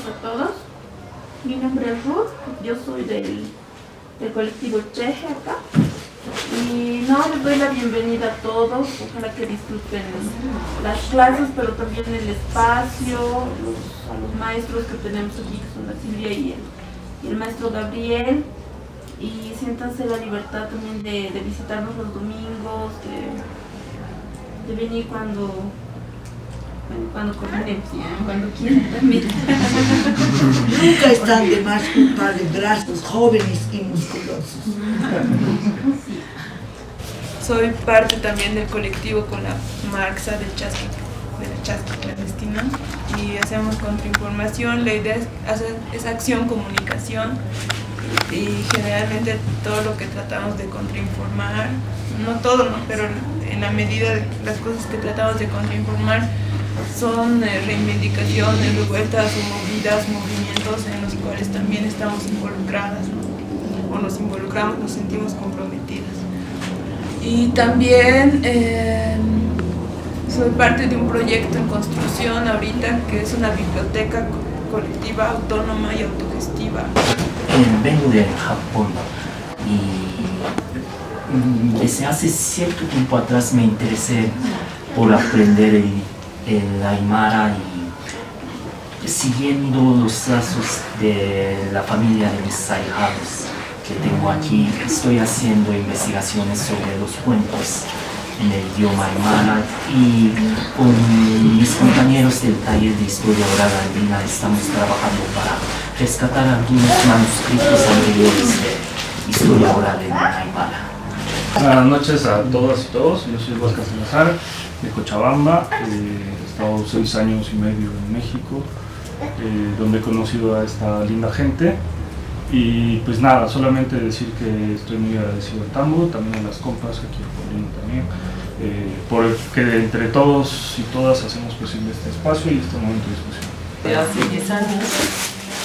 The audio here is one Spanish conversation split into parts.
a todos. Mi nombre es Ruth, yo soy del colectivo Cheje acá. Y les doy la bienvenida a todos, ojalá que disfruten las clases, pero también el espacio, a los maestros que tenemos aquí, que son la Silvia y el maestro Gabriel. Y siéntanse la libertad también de visitarnos los domingos, de venir cuando coordinemos, cuando quieran también. Nunca están de más juntar de brazos jóvenes y musculosos. Soy parte también del colectivo con la Marxa de la Chasca clandestina, y hacemos contrainformación. La idea es acción, comunicación, y generalmente todo lo que tratamos de contrainformar, no todo, pero en la medida de las cosas que tratamos de contrainformar son reivindicaciones, revueltas o movidas, movimientos en los cuales también estamos involucradas, ¿no? O nos involucramos, nos sentimos comprometidas. Y también soy parte de un proyecto en construcción ahorita, que es una biblioteca colectiva, autónoma y autogestiva. Vengo de Japón y desde hace cierto tiempo atrás me interesé por aprender el Aymara, y siguiendo los lazos de la familia de mis ahijados que tengo aquí, estoy haciendo investigaciones sobre los cuentos en el idioma aymara, y con mis compañeros del taller de historia oral andina estamos trabajando para rescatar algunos manuscritos anteriores de historia oral en aymara. Buenas noches a todas y todos, yo soy Huáscar Salazar de Cochabamba. He estado 6 años y medio en México, donde he conocido a esta linda gente. Y pues nada, solamente decir que estoy muy agradecido al Tambo, también a las compas, aquí al Paulino también, por que entre todos y todas hacemos posible este espacio y este momento de discusión. Hace 10 años,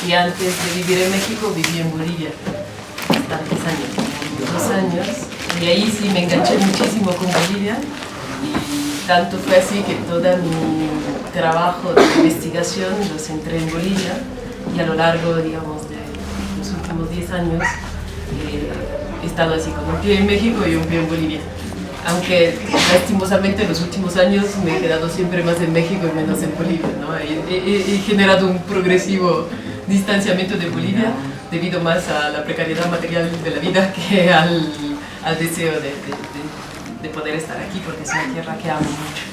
y antes de vivir en México viví en Bolivia, hasta 10 años, 2 años, y ahí sí me enganché muchísimo con Bolivia, y tanto fue así que todo mi trabajo de investigación lo centré en Bolivia, y a lo largo, digamos, de los últimos 10 años he estado así con un pie en México y un pie en Bolivia. Aunque lastimosamente en los últimos años me he quedado siempre más en México y menos en Bolivia, ¿no? He generado un progresivo distanciamiento de Bolivia debido más a la precariedad material de la vida que al deseo de poder estar aquí, porque es una tierra que amo mucho.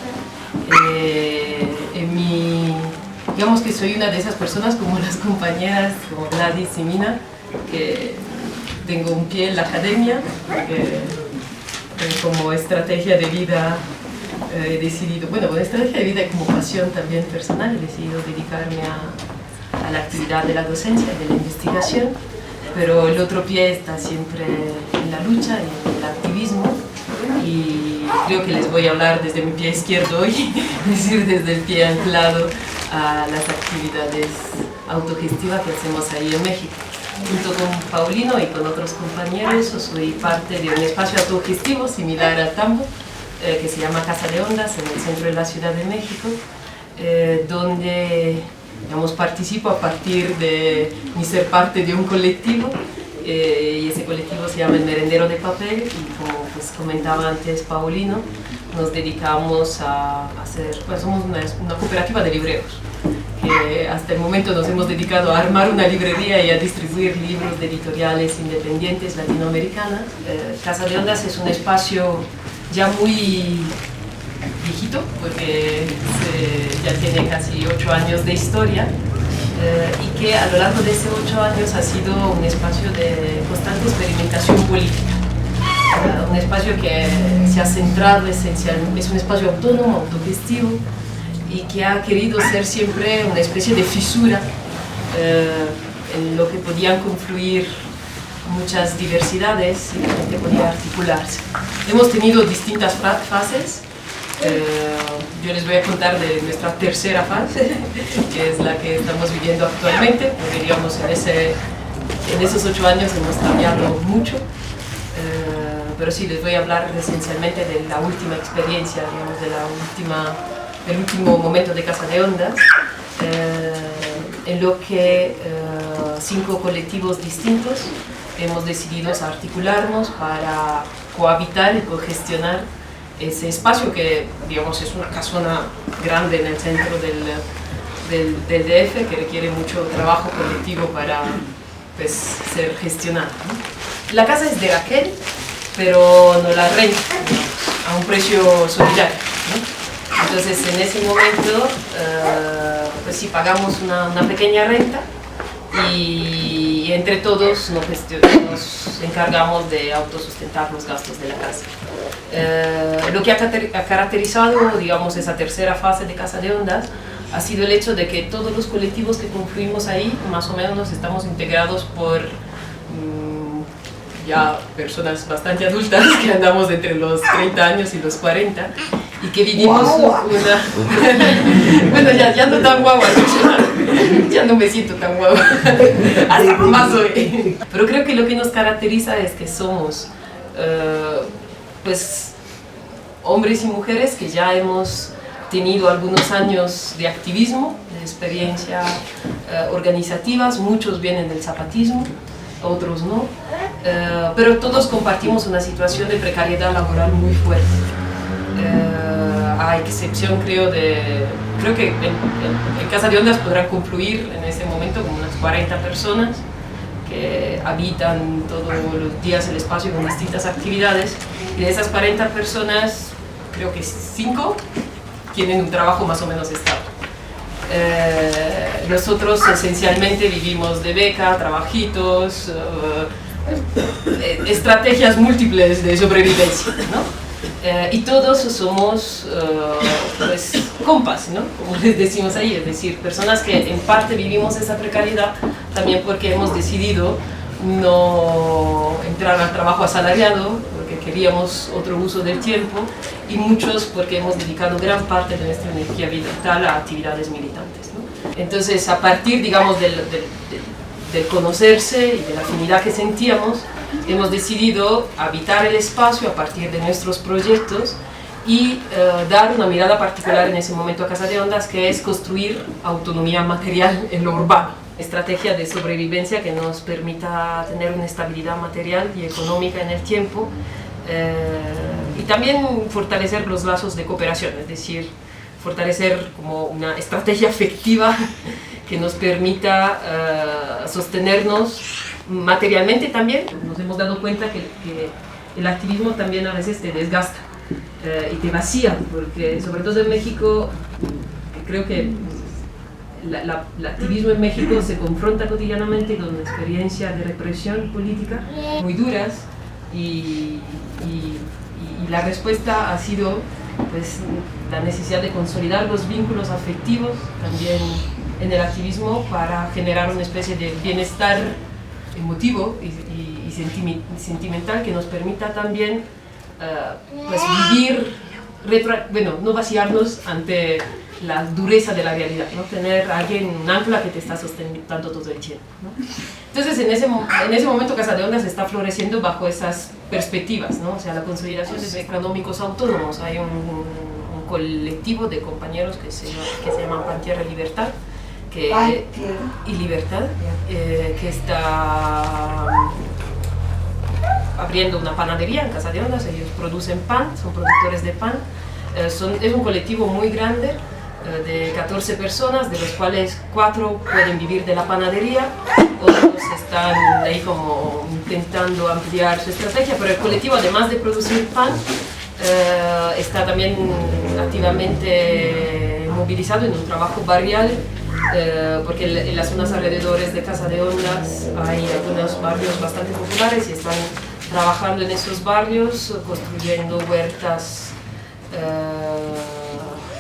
Digamos que soy una de esas personas, como las compañeras, como Gladys y Mina, que tengo un pie en la academia, porque como estrategia de vida he decidido, como estrategia de vida y como pasión también personal, he decidido dedicarme a la actividad de la docencia y de la investigación, pero el otro pie está siempre en la lucha y en el activismo, y creo que les voy a hablar desde mi pie izquierdo hoy, es decir, desde el pie anclado a las actividades autogestivas que hacemos ahí en México. Junto con Paulino y con otros compañeros soy parte de un espacio autogestivo similar al Tambo, que se llama Casa de Ondas, en el centro de la Ciudad de México, donde participo a partir de mi ser parte de un colectivo, y ese colectivo se llama El Merendero de Papel, y como comentaba antes Paulino, nos dedicamos a hacer, somos una cooperativa de libreros, que hasta el momento nos hemos dedicado a armar una librería y a distribuir libros de editoriales independientes latinoamericanas. Casa de Ondas es un espacio ya muy viejito, porque ya tiene casi 8 años de historia, y que a lo largo de esos 8 años ha sido un espacio de constante experimentación política. Un espacio que se ha centrado esencialmente, es un espacio autónomo, autogestivo, y que ha querido ser siempre una especie de fisura en lo que podían confluir muchas diversidades y que la gente podía articularse. Hemos tenido distintas fases. Yo les voy a contar de nuestra tercera fase, que es la que estamos viviendo actualmente, porque digamos en esos 8 años hemos cambiado mucho, pero sí les voy a hablar esencialmente de la última experiencia, digamos, del último momento de Casa de Ondas, en lo que 5 colectivos distintos hemos decidido articularnos para cohabitar y cogestionar ese espacio que, digamos, es una casona grande en el centro del DF, que requiere mucho trabajo colectivo para, pues, ser gestionado, ¿no? La casa es de Raquel, pero no la renta, a un precio solidario, ¿no? Entonces, en ese momento, pues sí pagamos una pequeña renta y entre todos nos encargamos de autosustentar los gastos de la casa. Lo que ha caracterizado, digamos, esa tercera fase de Casa de Ondas ha sido el hecho de que todos los colectivos que confluimos ahí, más o menos estamos integrados por ya personas bastante adultas, que andamos entre los 30 años y los 40, y que vivimos una... bueno, ya no tan guagua, ya no me siento tan guagua, hasta más hoy. Pero creo que lo que nos caracteriza es que somos, pues, hombres y mujeres que ya hemos tenido algunos años de activismo, de experiencia organizativas, muchos vienen del zapatismo, otros no, pero todos compartimos una situación de precariedad laboral muy fuerte. A excepción, creo que en Casa de Ondas podrán confluir en ese momento como unas 40 personas que habitan todos los días el espacio con distintas actividades, y de esas 40 personas, creo que 5 tienen un trabajo más o menos estable. Nosotros esencialmente vivimos de beca, trabajitos, estrategias múltiples de sobrevivencia, ¿no? Y todos somos pues, compas, ¿no? Como les decimos ahí, es decir, personas que en parte vivimos esa precariedad también porque hemos decidido no entrar al trabajo asalariado, porque queríamos otro uso del tiempo, y muchos porque hemos dedicado gran parte de nuestra energía vital a actividades militantes, ¿no? Entonces, a partir, digamos, del conocerse y de la afinidad que sentíamos, hemos decidido habitar el espacio a partir de nuestros proyectos y dar una mirada particular en ese momento a Casa de Ondas, que es construir autonomía material en lo urbano. Estrategia de sobrevivencia que nos permita tener una estabilidad material y económica en el tiempo, y también fortalecer los lazos de cooperación, es decir, fortalecer como una estrategia afectiva que nos permita sostenernos materialmente también. Nos hemos dado cuenta que el activismo también a veces te desgasta y te vacía, porque sobre todo en México, creo que el activismo en México se confronta cotidianamente con experiencias de represión política muy duras, y la respuesta ha sido, pues, la necesidad de consolidar los vínculos afectivos también en el activismo para generar una especie de bienestar emotivo y sentimental que nos permita también pues vivir, no vaciarnos ante la dureza de la realidad, ¿no? Tener a alguien, un ancla que te está sosteniendo todo el tiempo, ¿no? Entonces, en ese momento Casa de Ondas está floreciendo bajo esas perspectivas, ¿no? O sea, la consolidación de económicos autónomos. Hay un colectivo de compañeros que se llama Pan Tierra y Libertad, que está abriendo una panadería en Casa de Ondas. Ellos producen pan, son productores de pan. Es un colectivo muy grande, de 14 personas, de los cuales 4 pueden vivir de la panadería, otros están ahí como intentando ampliar su estrategia, pero el colectivo, además de producir pan, está también activamente movilizado en un trabajo barrial, porque en las zonas alrededores de Casa de Ondas hay algunos barrios bastante populares y están trabajando en esos barrios, construyendo huertas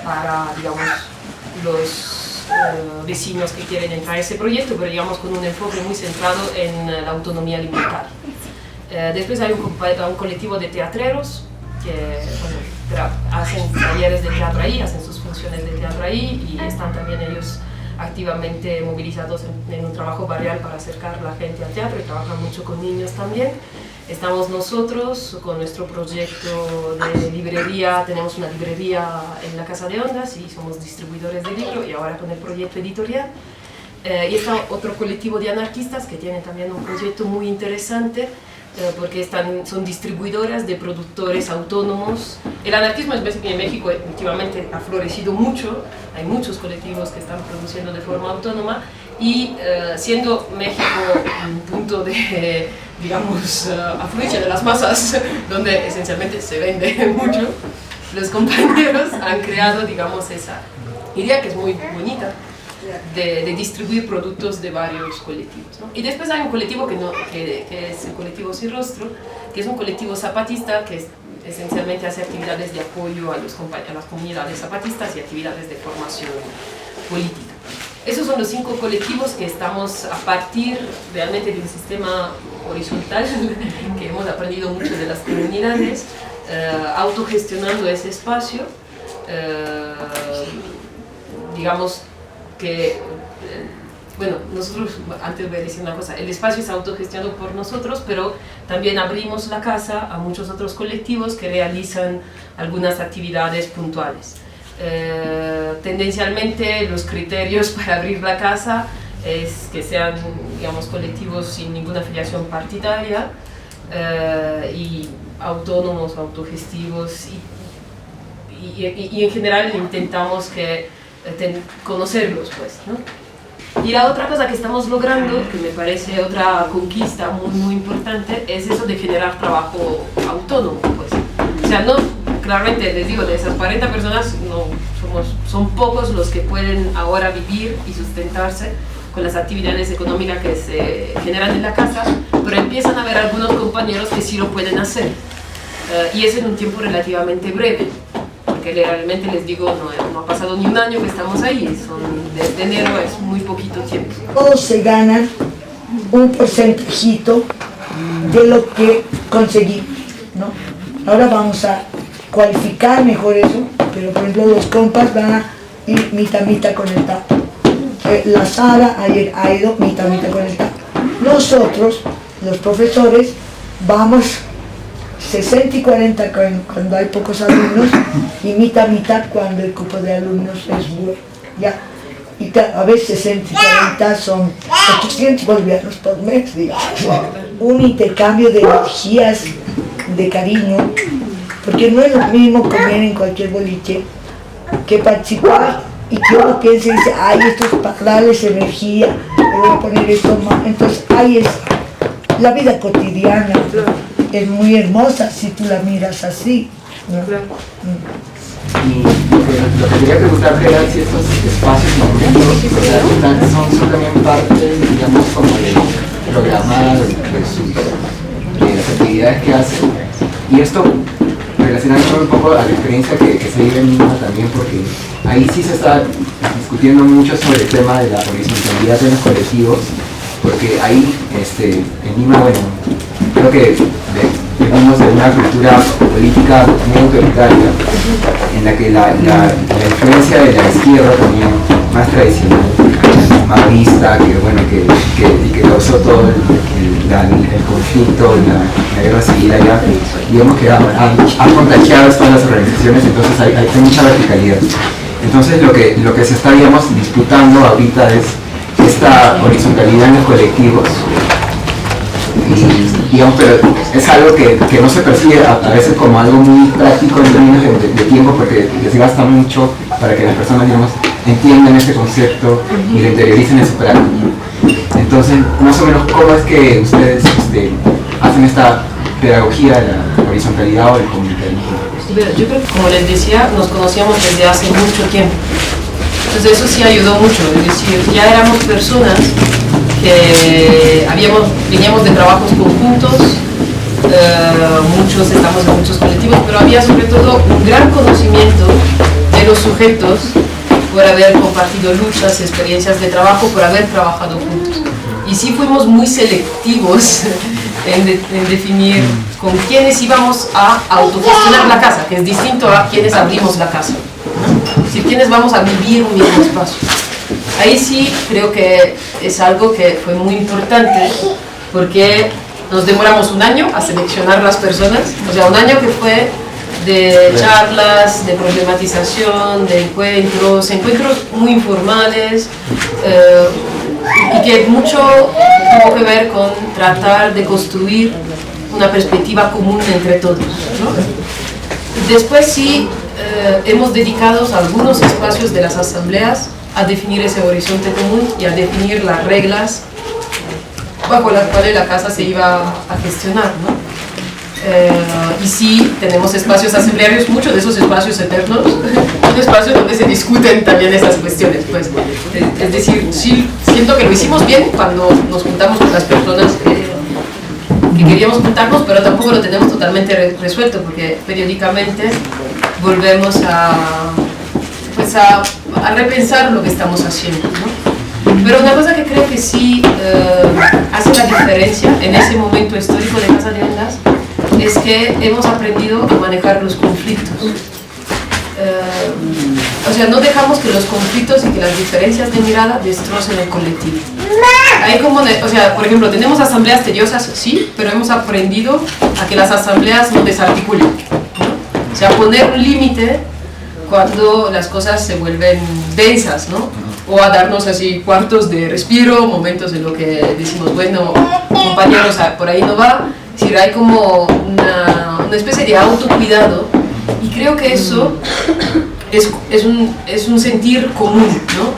para, digamos, los vecinos que quieren entrar a ese proyecto, pero digamos con un enfoque muy centrado en la autonomía alimentaria. Después hay un colectivo de teatreros que, bueno, hacen talleres de teatro ahí, hacen sus funciones de teatro ahí, y están también ellos activamente movilizados en un trabajo barrial para acercar a la gente al teatro, y trabajan mucho con niños también. Estamos nosotros con nuestro proyecto de librería, tenemos una librería en la Casa de Ondas y somos distribuidores de libros, y ahora con el proyecto editorial. Y está otro colectivo de anarquistas que tiene también un proyecto muy interesante, porque son distribuidoras de productores autónomos. El anarquismo en México últimamente ha florecido mucho, hay muchos colectivos que están produciendo de forma autónoma, y siendo México un punto de, digamos, afluencia de las masas, donde esencialmente se vende mucho, los compañeros han creado, digamos, esa idea que es muy bonita, de distribuir productos de varios colectivos, ¿no? Y después hay un colectivo que es el colectivo Sin Rostro, que es un colectivo zapatista que esencialmente hace actividades de apoyo a las comunidades zapatistas y actividades de formación política. Esos son los 5 colectivos que estamos a partir realmente de un sistema horizontal que hemos aprendido mucho de las comunidades, autogestionando ese espacio, digamos que, bueno, nosotros, antes voy a decir una cosa, el espacio es autogestionado por nosotros, pero también abrimos la casa a muchos otros colectivos que realizan algunas actividades puntuales. Tendencialmente los criterios para abrir la casa es que sean, digamos, colectivos sin ninguna afiliación partidaria y autónomos, autogestivos y en general intentamos conocerlos, pues, ¿no? Y la otra cosa que estamos logrando, que me parece otra conquista muy, muy importante, es eso de generar trabajo autónomo, pues. O sea, no, claramente les digo, de esas 40 personas, son pocos los que pueden ahora vivir y sustentarse con las actividades económicas que se generan en la casa, pero empiezan a haber algunos compañeros que sí lo pueden hacer. Y es en un tiempo relativamente breve, porque realmente les digo, no ha pasado ni un año que estamos ahí, desde enero es muy poquito tiempo. Todos se ganan un porcentajito de lo que conseguimos, ¿no? Ahora vamos a cualificar mejor eso, pero por ejemplo los compas van a ir mitad mitad con el TAP. La Sara ayer ha ido mitad mitad con el TAP. Nosotros, los profesores, vamos 60 y 40 cuando hay pocos alumnos y mitad mitad cuando el cupo de alumnos es bueno, ya. Y a veces 60 y 40 son 800 bolivianos por mes, digamos. Un intercambio de energías, de cariño, porque no es lo mismo comer en cualquier boliche que participar y que uno piense y dice, ay, esto es para darles energía, le voy a poner esto más. Entonces ahí es la vida cotidiana. Es muy hermosa si tú la miras así, ¿no? Y lo que quería preguntarte era si estos espacios y momentos son también parte, digamos, como del programa de las actividades que hacen. Y esto relacionándolo un poco a la experiencia que se vive en Lima también, porque ahí sí se está discutiendo mucho sobre el tema de la horizontalidad de los colectivos, porque ahí en Lima, bueno, creo que venimos de una cultura política muy autoritaria, en la que la influencia de la izquierda también, más tradicional, más vista, que causó todo el conflicto, la guerra civil allá, digamos que han contagiado todas las organizaciones, entonces hay mucha verticalidad. Entonces lo que se está, digamos, disputando ahorita es esta horizontalidad en los colectivos. Y, digamos, pero es algo que no se percibe a veces como algo muy práctico en términos de tiempo, porque les gasta mucho para que las personas, digamos, entiendan este concepto y lo interioricen en su práctica. Entonces, más o menos, ¿cómo es que ustedes hacen esta pedagogía de la horizontalidad o del comunitarismo? Yo creo que, como les decía, nos conocíamos desde hace mucho tiempo. Entonces eso sí ayudó mucho, es decir, ya éramos personas que veníamos de trabajos conjuntos, muchos estamos en muchos colectivos, pero había sobre todo un gran conocimiento de los sujetos por haber compartido luchas, experiencias de trabajo, por haber trabajado juntos. Y sí fuimos muy selectivos en definir con quiénes íbamos a autogestionar la casa, que es distinto a quienes abrimos la casa, ¿no? Es decir, quiénes vamos a vivir un mismo espacio. Ahí sí creo que es algo que fue muy importante, porque nos demoramos un año a seleccionar las personas, o sea, un año que fue de charlas, de problematización, de encuentros muy informales, y que mucho tuvo que ver con tratar de construir una perspectiva común entre todos, ¿no? Después sí hemos dedicado algunos espacios de las asambleas a definir ese horizonte común y a definir las reglas bajo las cuales la casa se iba a gestionar, ¿no? Y sí, tenemos espacios asamblearios, muchos de esos espacios eternos, un espacio donde se discuten también estas cuestiones, pues. Es decir, sí, siento que lo hicimos bien cuando nos juntamos con las personas que queríamos juntarnos, pero tampoco lo tenemos totalmente resuelto, porque periódicamente volvemos pues a repensar lo que estamos haciendo, ¿no? Pero una cosa que creo que sí hace la diferencia en ese momento histórico de Casa de Ondas es que hemos aprendido a manejar los conflictos. O sea, no dejamos que los conflictos y que las diferencias de mirada destrocen el colectivo. Hay como, o sea, por ejemplo, tenemos asambleas tediosas, sí, pero hemos aprendido a que las asambleas no desarticulen, ¿no? O sea, poner un límite cuando las cosas se vuelven densas, ¿no? O a darnos así cuartos de respiro, momentos en los que decimos, bueno, compañeros, por ahí no va. Es decir, hay como una especie de autocuidado, y creo que eso es un sentir común, ¿no?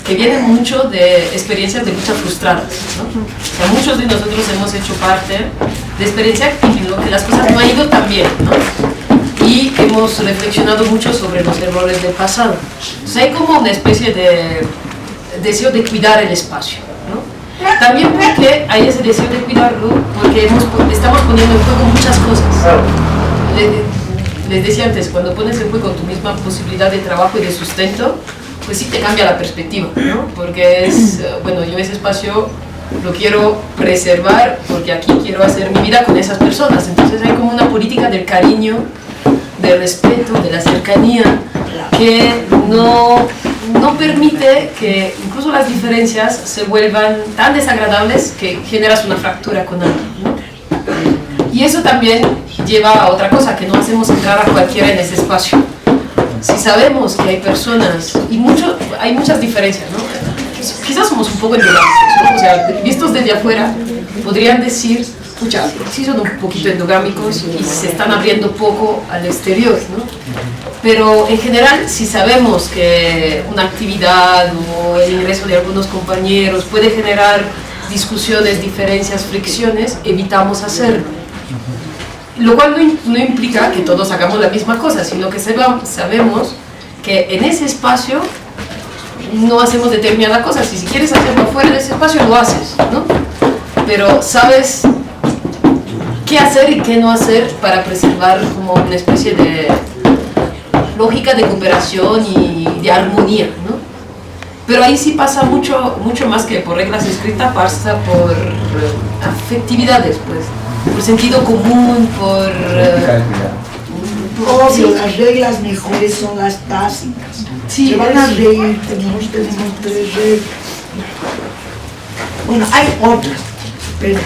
Que viene mucho de experiencias de lucha frustradas, ¿no? O sea, muchos de nosotros hemos hecho parte de experiencias en lo que las cosas no han ido tan bien, ¿no? Y hemos reflexionado mucho sobre los errores del pasado. Entonces hay como una especie de deseo de cuidar el espacio, ¿no? También porque hay ese deseo de cuidarlo, porque estamos poniendo en juego muchas cosas. Les decía antes, cuando pones en juego tu misma posibilidad de trabajo y de sustento, pues sí te cambia la perspectiva, ¿no? Porque es, bueno, yo ese espacio lo quiero preservar porque aquí quiero hacer mi vida con esas personas. Entonces hay como una política del cariño, del respeto, de la cercanía, que no permite que incluso las diferencias se vuelvan tan desagradables que generas una fractura con alguien, ¿no? Y eso también lleva a otra cosa, que no hacemos entrar a cualquiera en ese espacio. Si sabemos que hay personas, y hay muchas diferencias, ¿no? Quizás somos un poco endogámicos, ¿no? O sea, vistos desde afuera, podrían decir, pucha, sí son un poquito endogámicos y se están abriendo poco al exterior, ¿no? Pero en general, si sabemos que una actividad o el ingreso de algunos compañeros puede generar discusiones, diferencias, fricciones, evitamos hacerlo. Lo cual no implica que todos hagamos la misma cosa, sino que sabemos que en ese espacio no hacemos determinada cosa. Si quieres hacerlo fuera de ese espacio, lo haces, ¿no? Pero sabes qué hacer y qué no hacer para preservar como una especie de lógica de cooperación y de armonía, ¿no? Pero ahí sí pasa mucho más que por reglas escritas, pasa por afectividades, pues. Por sentido común, por Obvio, las reglas mejores son las tácitas. Sí, se van a reír, tenemos 3 reglas. Bueno, hay otras, pero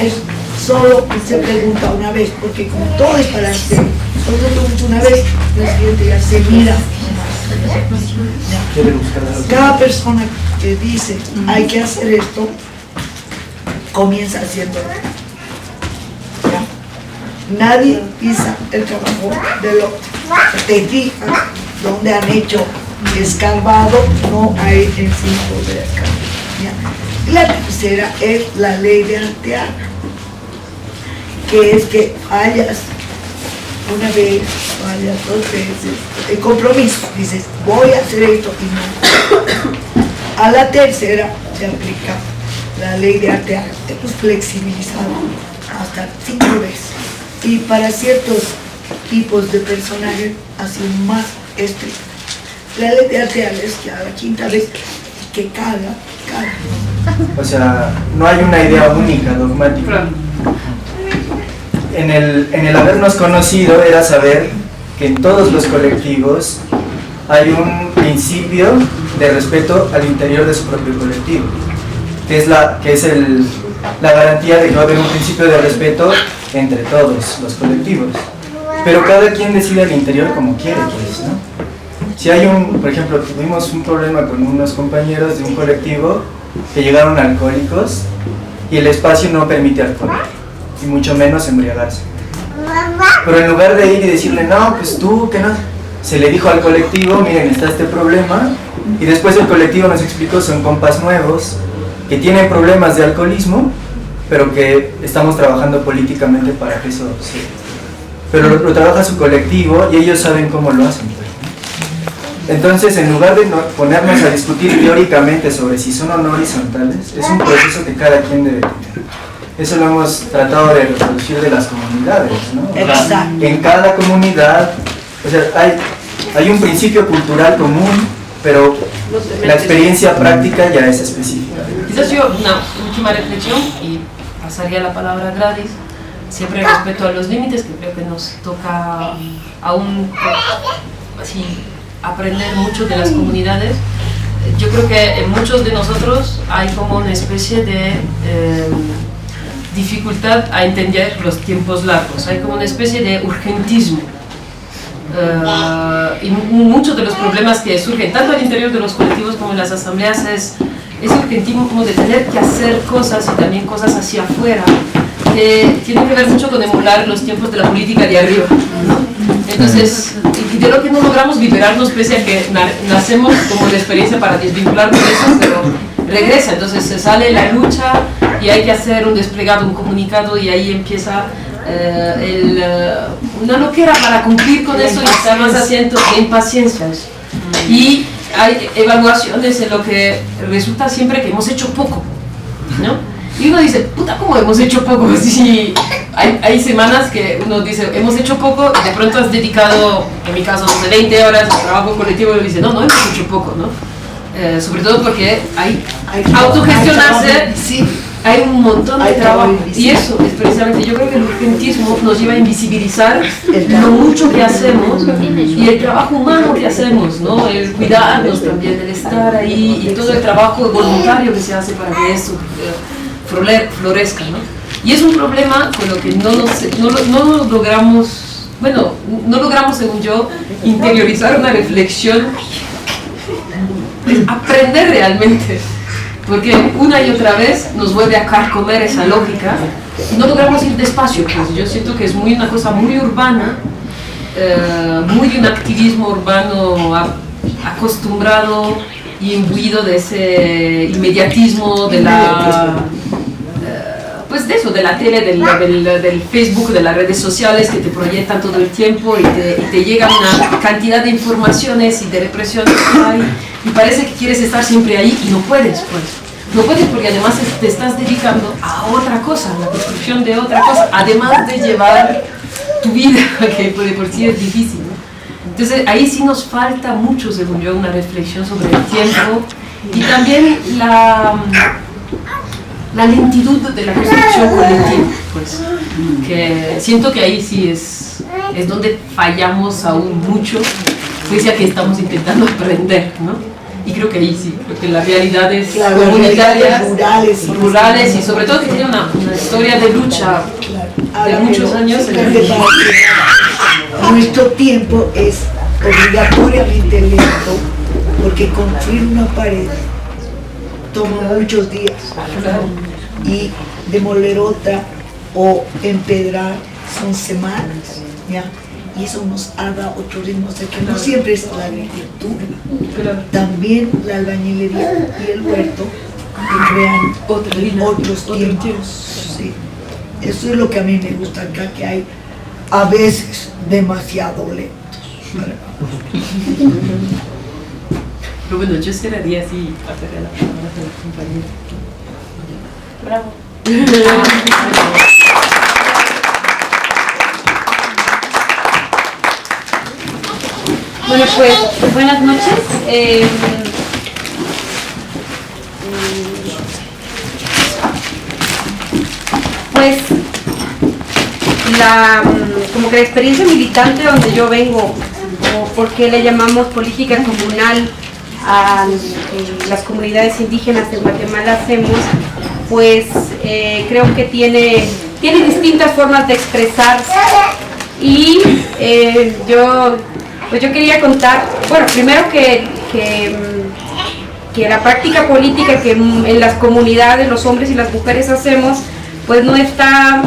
es solo se pregunta una vez, porque como todo es para hacer, solo se pregunta una vez, la siguiente ya se mira. Cada persona que dice hay que hacer esto, comienza haciéndolo. Nadie pisa el trabajo del otro. Te fijas donde han hecho escarbado, no hay el filtro de escarbado. Y la tercera es la ley de Arteaga, que es que fallas una vez, fallas 2 veces, el compromiso, dices voy a hacer esto y no. A la tercera se aplica la ley de Arteaga, hemos flexibilizado hasta 5 veces. Y para ciertos tipos de personajes ha sido más estricto. La ley de Arteaga es que a la 5ª vez que caga. O sea, no hay una idea única, dogmática. En el habernos conocido era saber que en todos los colectivos hay un principio de respeto al interior de su propio colectivo, que es la garantía de que va a haber un principio de respeto entre todos los colectivos, pero cada quien decide al interior como quiere, pues, ¿no? Si hay por ejemplo, tuvimos un problema con unos compañeros de un colectivo que llegaron alcohólicos y el espacio no permite alcohol, y mucho menos embriagarse. Pero en lugar de ir y decirle, no, pues tú, que no, se le dijo al colectivo, miren, está este problema, y después el colectivo nos explicó, son compas nuevos, que tienen problemas de alcoholismo, pero que estamos trabajando políticamente para que eso se... Pero lo trabaja su colectivo y ellos saben cómo lo hacen. Entonces, en lugar de ponernos a discutir teóricamente sobre si son o no horizontales, es un proceso que cada quien debe tener. Eso lo hemos tratado de reproducir de las comunidades, ¿no? Exacto. En cada comunidad, o sea, hay un principio cultural común, pero la experiencia práctica ya es específica. Quizás yo una última reflexión y pasaría la palabra a Gladys. Siempre respeto a los límites, que creo que nos toca aún así aprender mucho de las comunidades. Yo creo que en muchos de nosotros hay como una especie de dificultad a entender los tiempos largos, hay como una especie de urgentismo. Y muchos de los problemas que surgen tanto al interior de los colectivos como en las asambleas es ese urgentismo como de tener que hacer cosas y también cosas hacia afuera, que tienen que ver mucho con emular los tiempos de la política de arriba, ¿no? Entonces, y de lo que no logramos liberarnos pese a que nacemos como la experiencia para desvincularnos de eso, pero regresa, entonces se sale la lucha y hay que hacer un desplegado, un comunicado, y ahí empieza una loquera para cumplir con eso y estar más asientos de impaciencias. Y hay evaluaciones en lo que resulta siempre que hemos hecho poco, ¿no? Y uno dice, puta, ¿cómo hemos hecho poco? Sí, hay semanas que uno dice, hemos hecho poco, y de pronto has dedicado, en mi caso, 20 horas al trabajo colectivo, y uno dice, no, no hemos hecho poco, ¿no? Sobre todo porque hay autogestionarse, sí, hay un montón de trabajo, y eso es precisamente, yo creo que el urgentismo nos lleva a invisibilizar lo mucho que hacemos y el trabajo humano que hacemos, ¿no? El cuidarnos también, el estar ahí, y todo el trabajo voluntario que se hace para que eso florezca, ¿no? Y es un problema con lo que no logramos, bueno, no logramos, según yo, interiorizar una reflexión, aprender realmente, porque una y otra vez nos vuelve a carcomer esa lógica y no logramos ir despacio. Pues yo siento que es una cosa muy urbana, muy un activismo urbano acostumbrado y imbuido de ese inmediatismo de la... pues de eso, de la tele, del Facebook, de las redes sociales que te proyectan todo el tiempo y te llega una cantidad de informaciones y de represiones que hay, y parece que quieres estar siempre ahí y no puedes, pues. No puedes porque además te estás dedicando a otra cosa, a la construcción de otra cosa, además de llevar tu vida, que de por sí es difícil, ¿no? Entonces ahí sí nos falta mucho, según yo, una reflexión sobre el tiempo y también la lentitud de la construcción colectiva, pues, que siento que ahí sí es donde fallamos aún mucho, pese a que estamos intentando aprender, ¿no? Y creo que ahí sí, porque las realidades comunitarias, rurales y sobre todo que tiene una historia de lucha de muchos años. Nuestro tiempo es obligatoriamente lento, porque construir una pared toma muchos días, y demoler otra o empedrar son semanas, ¿ya? Y eso nos habla otro ritmo, o sea que no siempre es la agricultura, también la albañilería y el huerto que crean otros tiempos. Sí. Eso es lo que a mí me gusta acá, que hay a veces demasiado lento. Pero bueno, yo cerraría así, pasaré la palabra a la compañera. Bravo. Bueno, pues buenas noches. Pues como que la experiencia militante donde yo vengo, o por qué le llamamos política comunal a las comunidades indígenas de Guatemala hacemos, pues creo que tiene distintas formas de expresarse, y yo quería contar, bueno, primero que que la práctica política que en las comunidades los hombres y las mujeres hacemos, pues no está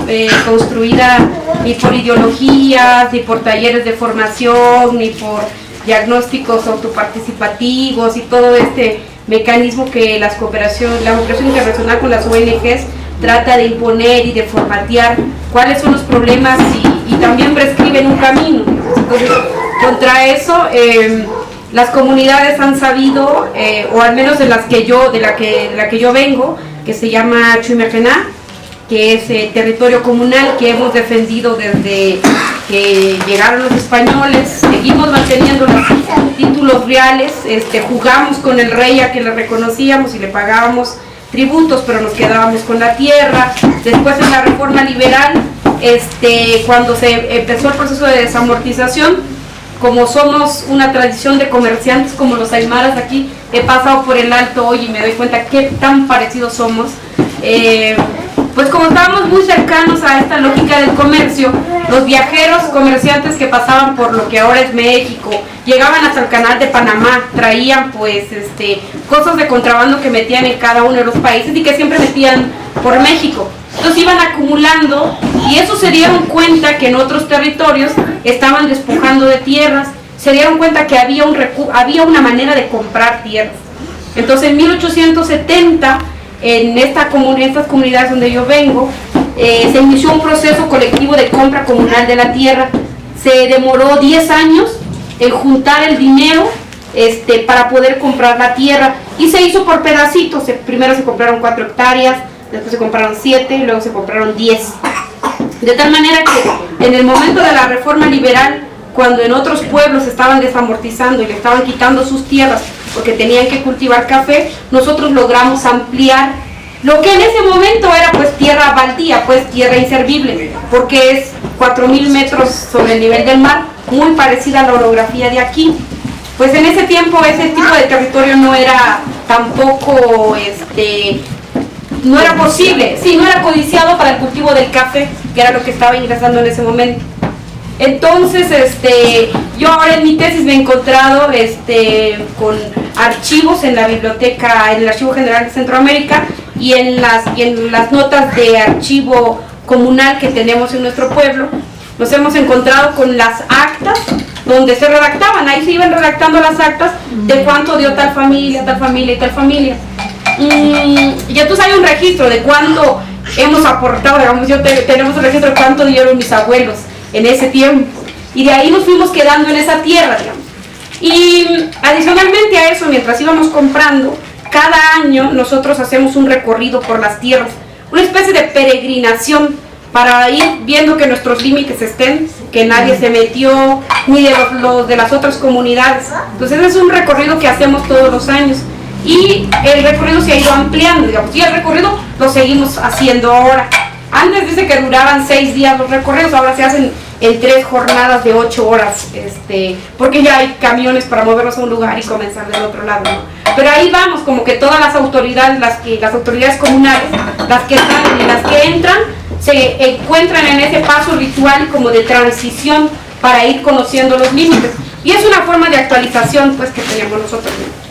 construida ni por ideologías, ni por talleres de formación, ni por diagnósticos autoparticipativos y todo este mecanismo que la cooperación internacional con las ONGs trata de imponer y de formatear cuáles son los problemas y también prescriben un camino. Entonces, contra eso, las comunidades han sabido, o al menos de la que yo vengo, que se llama Chuimequená, que es territorio comunal que hemos defendido desde que llegaron los españoles, seguimos manteniendo los títulos reales, jugamos con el rey a que le reconocíamos y le pagábamos tributos, pero nos quedábamos con la tierra. Después en la reforma liberal, cuando se empezó el proceso de desamortización, como somos una tradición de comerciantes como los aymaras aquí, he pasado por el Alto hoy y me doy cuenta qué tan parecidos somos. Pues como estábamos muy cercanos a esta lógica del comercio, los viajeros comerciantes que pasaban por lo que ahora es México, llegaban hasta el canal de Panamá, traían pues cosas de contrabando que metían en cada uno de los países y que siempre metían por México. Entonces iban acumulando y eso se dieron cuenta que en otros territorios estaban despojando de tierras, se dieron cuenta que había una manera de comprar tierras. Entonces en 1870, en estas comunidades donde yo vengo, se inició un proceso colectivo de compra comunal de la tierra. Se demoró 10 años en juntar el dinero para poder comprar la tierra y se hizo por pedacitos. Primero se compraron 4 hectáreas, después se compraron 7, luego se compraron 10. De tal manera que en el momento de la reforma liberal, cuando en otros pueblos estaban desamortizando y le estaban quitando sus tierras porque tenían que cultivar café, nosotros logramos ampliar lo que en ese momento era pues tierra baldía, pues tierra inservible, porque es 4.000 metros sobre el nivel del mar, muy parecida a la orografía de aquí. Pues en ese tiempo ese tipo de territorio no era tampoco, no era posible, sí, no era codiciado para el cultivo del café, que era lo que estaba ingresando en ese momento. Entonces, yo ahora en mi tesis me he encontrado con archivos en la biblioteca, en el Archivo General de Centroamérica y en las notas de archivo comunal que tenemos en nuestro pueblo. Nos hemos encontrado con las actas donde se redactaban, ahí se iban redactando las actas de cuánto dio tal familia y tal familia. Y entonces hay un registro de cuánto hemos aportado, digamos, tenemos el registro de cuánto dieron mis abuelos en ese tiempo, y de ahí nos fuimos quedando en esa tierra, digamos. Y adicionalmente a eso, mientras íbamos comprando, cada año nosotros hacemos un recorrido por las tierras, una especie de peregrinación para ir viendo que nuestros límites estén, que nadie se metió, ni de los de las otras comunidades. Entonces es un recorrido que hacemos todos los años y el recorrido se ha ido ampliando, digamos, y el recorrido lo seguimos haciendo ahora. Antes dice que duraban 6 días los recorridos, ahora se hacen en 3 jornadas de 8 horas, porque ya hay camiones para movernos a un lugar y comenzar del otro lado, ¿no? Pero ahí vamos, como que todas las autoridades, las autoridades comunales, las que salen y las que entran, se encuentran en ese paso ritual como de transición para ir conociendo los límites. Y es una forma de actualización pues que tenemos nosotros, ¿no?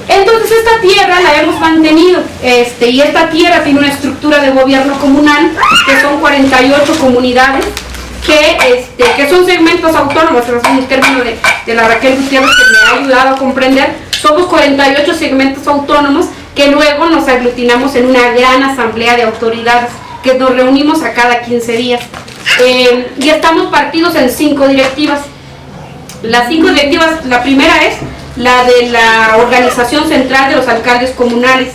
Entonces esta tierra la hemos mantenido, y esta tierra tiene una estructura de gobierno comunal, que son 48 comunidades, que son segmentos autónomos, es un término de la Raquel Gutiérrez que me ha ayudado a comprender. Somos 48 segmentos autónomos que luego nos aglutinamos en una gran asamblea de autoridades, que nos reunimos a cada 15 días. Y estamos partidos en 5 directivas. Las 5 directivas, la primera es la de la organización central de los alcaldes comunales,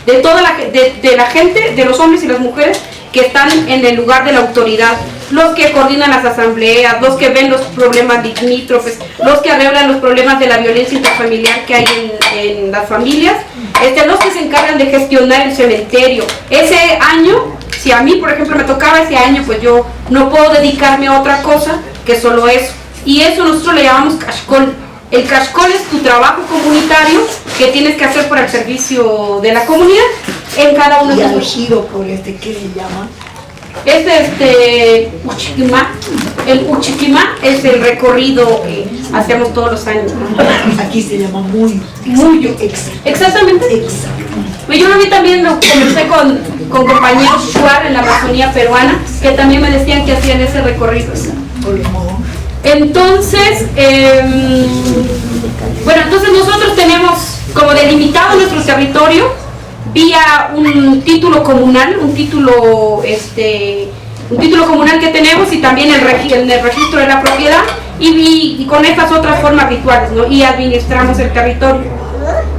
de toda de la gente, de los hombres y las mujeres que están en el lugar de la autoridad, los que coordinan las asambleas, los que ven los problemas limítrofes, los que arreglan los problemas de la violencia intrafamiliar que hay en las familias, los que se encargan de gestionar el cementerio. Ese año, si a mí por ejemplo me tocaba ese año, pues yo no puedo dedicarme a otra cosa que solo eso, y eso nosotros le llamamos cashcol. El cashcol es tu trabajo comunitario que tienes que hacer por el servicio de la comunidad en cada uno de los... ¿Y elegido por qué le llaman? Es Uchiquimá. El Uchiquimá es el recorrido hacemos todos los años, ¿no? Aquí se llama muy. Muyo. Exactamente. Yo a mí también lo comencé con compañeros Shuar en la Amazonía peruana, que también me decían que hacían ese recorrido. Entonces, bueno, entonces nosotros tenemos como delimitado nuestro territorio vía un título comunal, un título comunal que tenemos, y también el registro de la propiedad, y con estas otras formas rituales, ¿no? Y administramos el territorio.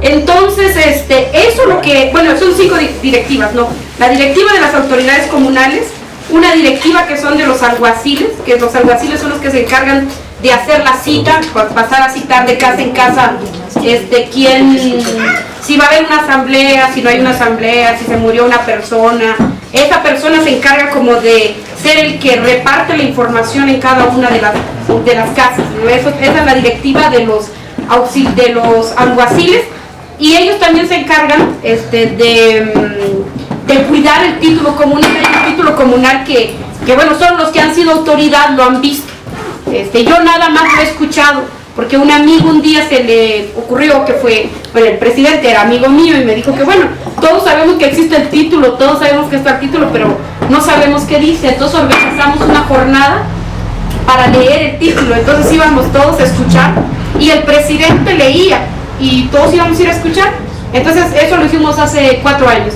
Entonces, eso lo que, bueno, son 5 directivas, ¿no? La directiva de las autoridades comunales, una directiva que son de los alguaciles, que los alguaciles son los que se encargan de hacer la cita, pasar a citar de casa en casa, si va a haber una asamblea, si no hay una asamblea, si se murió una persona. Esa persona se encarga como de ser el que reparte la información en cada una de las casas, ¿no? Esa es la directiva de los alguaciles, y ellos también se encargan de cuidar el título comunal. Hay un título comunal que bueno, son los que han sido autoridad, lo han visto. Yo nada más lo he escuchado, porque un amigo un día se le ocurrió que el presidente era amigo mío y me dijo que bueno, todos sabemos que existe el título, todos sabemos que está el título, pero no sabemos qué dice. Entonces organizamos una jornada para leer el título, entonces íbamos todos a escuchar y el presidente leía y todos íbamos a ir a escuchar. Entonces eso lo hicimos hace 4 años.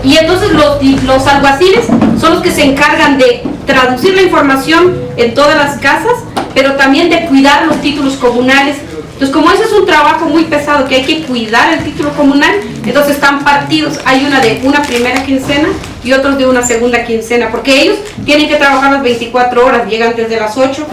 Y entonces los alguaciles son los que se encargan de traducir la información en todas las casas, pero también de cuidar los títulos comunales. Entonces, como ese es un trabajo muy pesado, que hay que cuidar el título comunal, entonces están partidos. Hay una de una primera quincena y otros de una segunda quincena, porque ellos tienen que trabajar las 24 horas, llegan desde las 8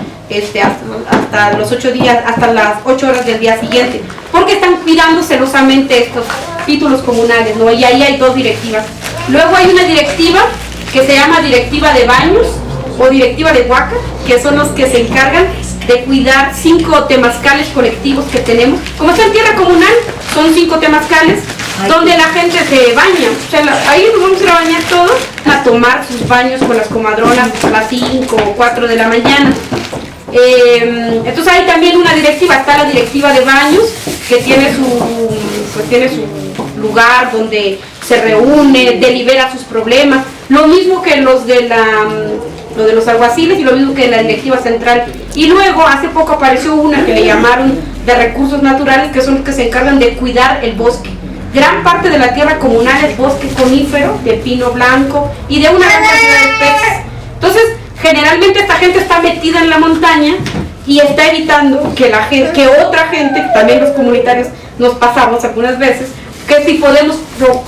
hasta los 8 días, hasta las 8 horas del día siguiente, porque están cuidando celosamente estos títulos comunales, ¿no? Y ahí hay 2 directivas. Luego hay una directiva que se llama directiva de baños o directiva de huaca, que son los que se encargan de cuidar 5 temazcales colectivos que tenemos. Como está en tierra comunal, son 5 temazcales donde la gente se baña. O sea, ahí nos vamos a ir a bañar todos, a tomar sus baños con las comadronas a las 5 o 4 de la mañana. Entonces hay también una directiva, está la directiva de baños, que tiene su lugar donde se reúne, delibera sus problemas, lo mismo que los de los alguaciles y lo mismo que la directiva central. Y luego hace poco apareció una que le llamaron de recursos naturales, que son los que se encargan de cuidar el bosque. Gran parte de la tierra comunal es bosque conífero, de pino blanco y de una gran cantidad de especies. Entonces, generalmente esta gente está metida en la montaña y está evitando que otra gente, también los comunitarios nos pasamos algunas veces, que si podemos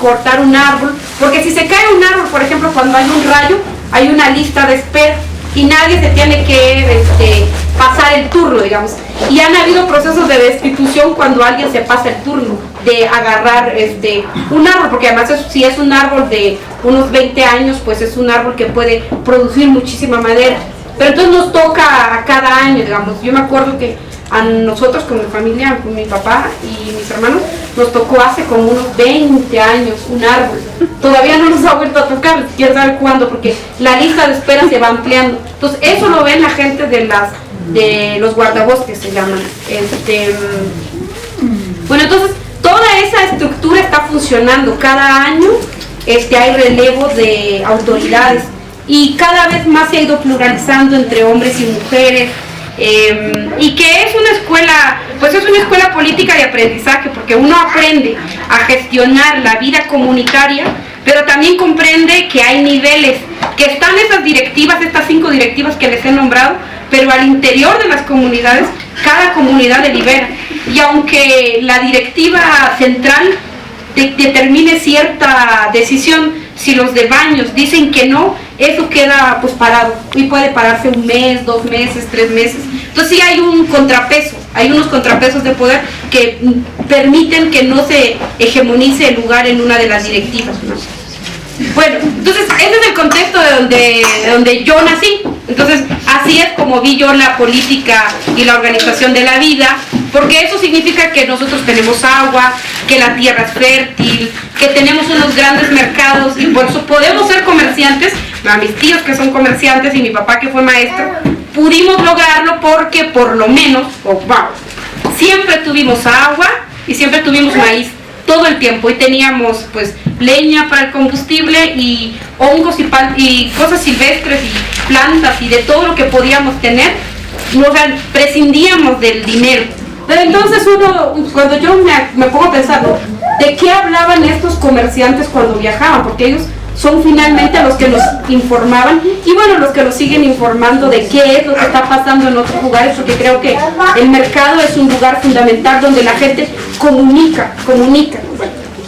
cortar un árbol, porque si se cae un árbol, por ejemplo, cuando hay un rayo, hay una lista de espera y nadie se tiene que pasar el turno, digamos. Y han habido procesos de destitución cuando alguien se pasa el turno de agarrar un árbol, porque además si es un árbol de unos 20 años, pues es un árbol que puede producir muchísima madera. Pero entonces nos toca a cada año, digamos. Yo me acuerdo que a nosotros, con mi familia, con mi papá y mis hermanos, nos tocó hace como unos 20 años un árbol. Todavía no nos ha vuelto a tocar, quién sabe cuándo, porque la lista de espera se va ampliando. Entonces eso lo ven la gente de los guardabosques, se llaman. Bueno, entonces toda esa estructura está funcionando. Cada año hay relevo de autoridades y cada vez más se ha ido pluralizando entre hombres y mujeres. Y que es una escuela, pues es una escuela política de aprendizaje, porque uno aprende a gestionar la vida comunitaria, pero también comprende que hay niveles, que están esas directivas, estas 5 directivas que les he nombrado, pero al interior de las comunidades, cada comunidad delibera. Y aunque la directiva central determine cierta decisión, si los de baños dicen que no, eso queda pues parado y puede pararse 1 mes, 2 meses, 3 meses. Entonces sí hay un contrapeso, hay unos contrapesos de poder que permiten que no se hegemonice el lugar en una de las directivas, ¿no? Bueno, entonces ese es el contexto de donde yo nací. Entonces así es como vi yo la política y la organización de la vida, porque eso significa que nosotros tenemos agua, que la tierra es fértil, que tenemos unos grandes mercados y por eso podemos ser comerciantes. A mis tíos que son comerciantes y mi papá que fue maestro, pudimos lograrlo porque por lo menos, siempre tuvimos agua y siempre tuvimos maíz todo el tiempo, y teníamos pues leña para el combustible y hongos y cosas silvestres y plantas y de todo lo que podíamos tener. O sea, prescindíamos del dinero. Pero entonces cuando yo me pongo a pensar, ¿no?, ¿de qué hablaban estos comerciantes cuando viajaban? Porque ellos son finalmente los que nos informaban, y bueno, los que nos siguen informando de qué es lo que está pasando en otros lugares, porque creo que el mercado es un lugar fundamental donde la gente comunica.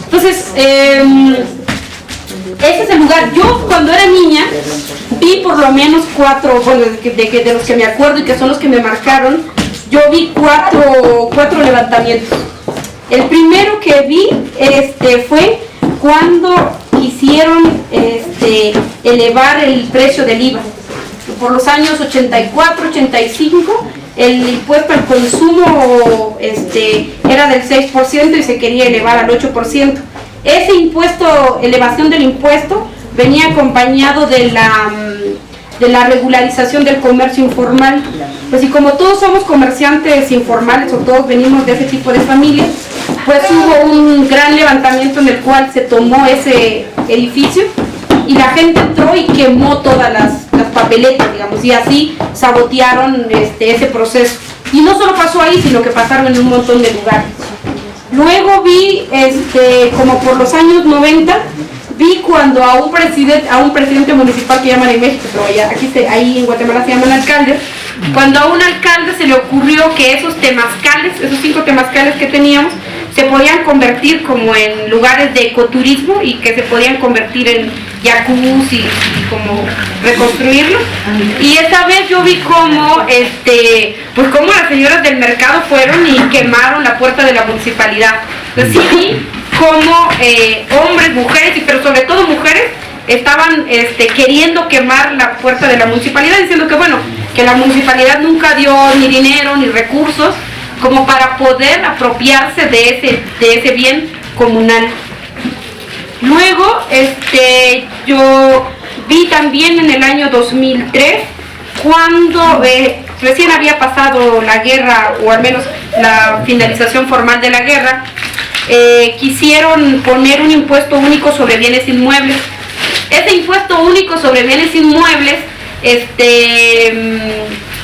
Entonces, ese es el lugar. Yo cuando era niña vi por lo menos 4, bueno, de los que me acuerdo y que son los que me marcaron, yo vi cuatro levantamientos. El primero que vi fue cuando quisieron elevar el precio del IVA. Por los años 84, 85, el impuesto al consumo era del 6% y se quería elevar al 8%. Ese impuesto, elevación del impuesto, venía acompañado de la regularización del comercio informal. Pues y como todos somos comerciantes informales, o todos venimos de ese tipo de familias, pues hubo un gran levantamiento en el cual se tomó ese edificio y la gente entró y quemó todas las papeletas, digamos, y así sabotearon ese proceso. Y no solo pasó ahí, sino que pasaron en un montón de lugares. Luego vi, como por los años 90, vi cuando a un presidente municipal que llaman en México, pero ahí en Guatemala se llaman alcaldes, cuando a un alcalde se le ocurrió que esos 5 temazcales que teníamos, se podían convertir como en lugares de ecoturismo y que se podían convertir en jacuzzi y como reconstruirlo. Y esa vez yo vi cómo las señoras del mercado fueron y quemaron la puerta de la municipalidad. Entonces sí vi cómo hombres, mujeres, pero sobre todo mujeres, estaban queriendo quemar la puerta de la municipalidad, diciendo que bueno, que la municipalidad nunca dio ni dinero ni recursos como para poder apropiarse de ese bien comunal. Luego, yo vi también en el año 2003, cuando recién había pasado la guerra, o al menos la finalización formal de la guerra, quisieron poner un impuesto único sobre bienes inmuebles. Ese impuesto único sobre bienes inmuebles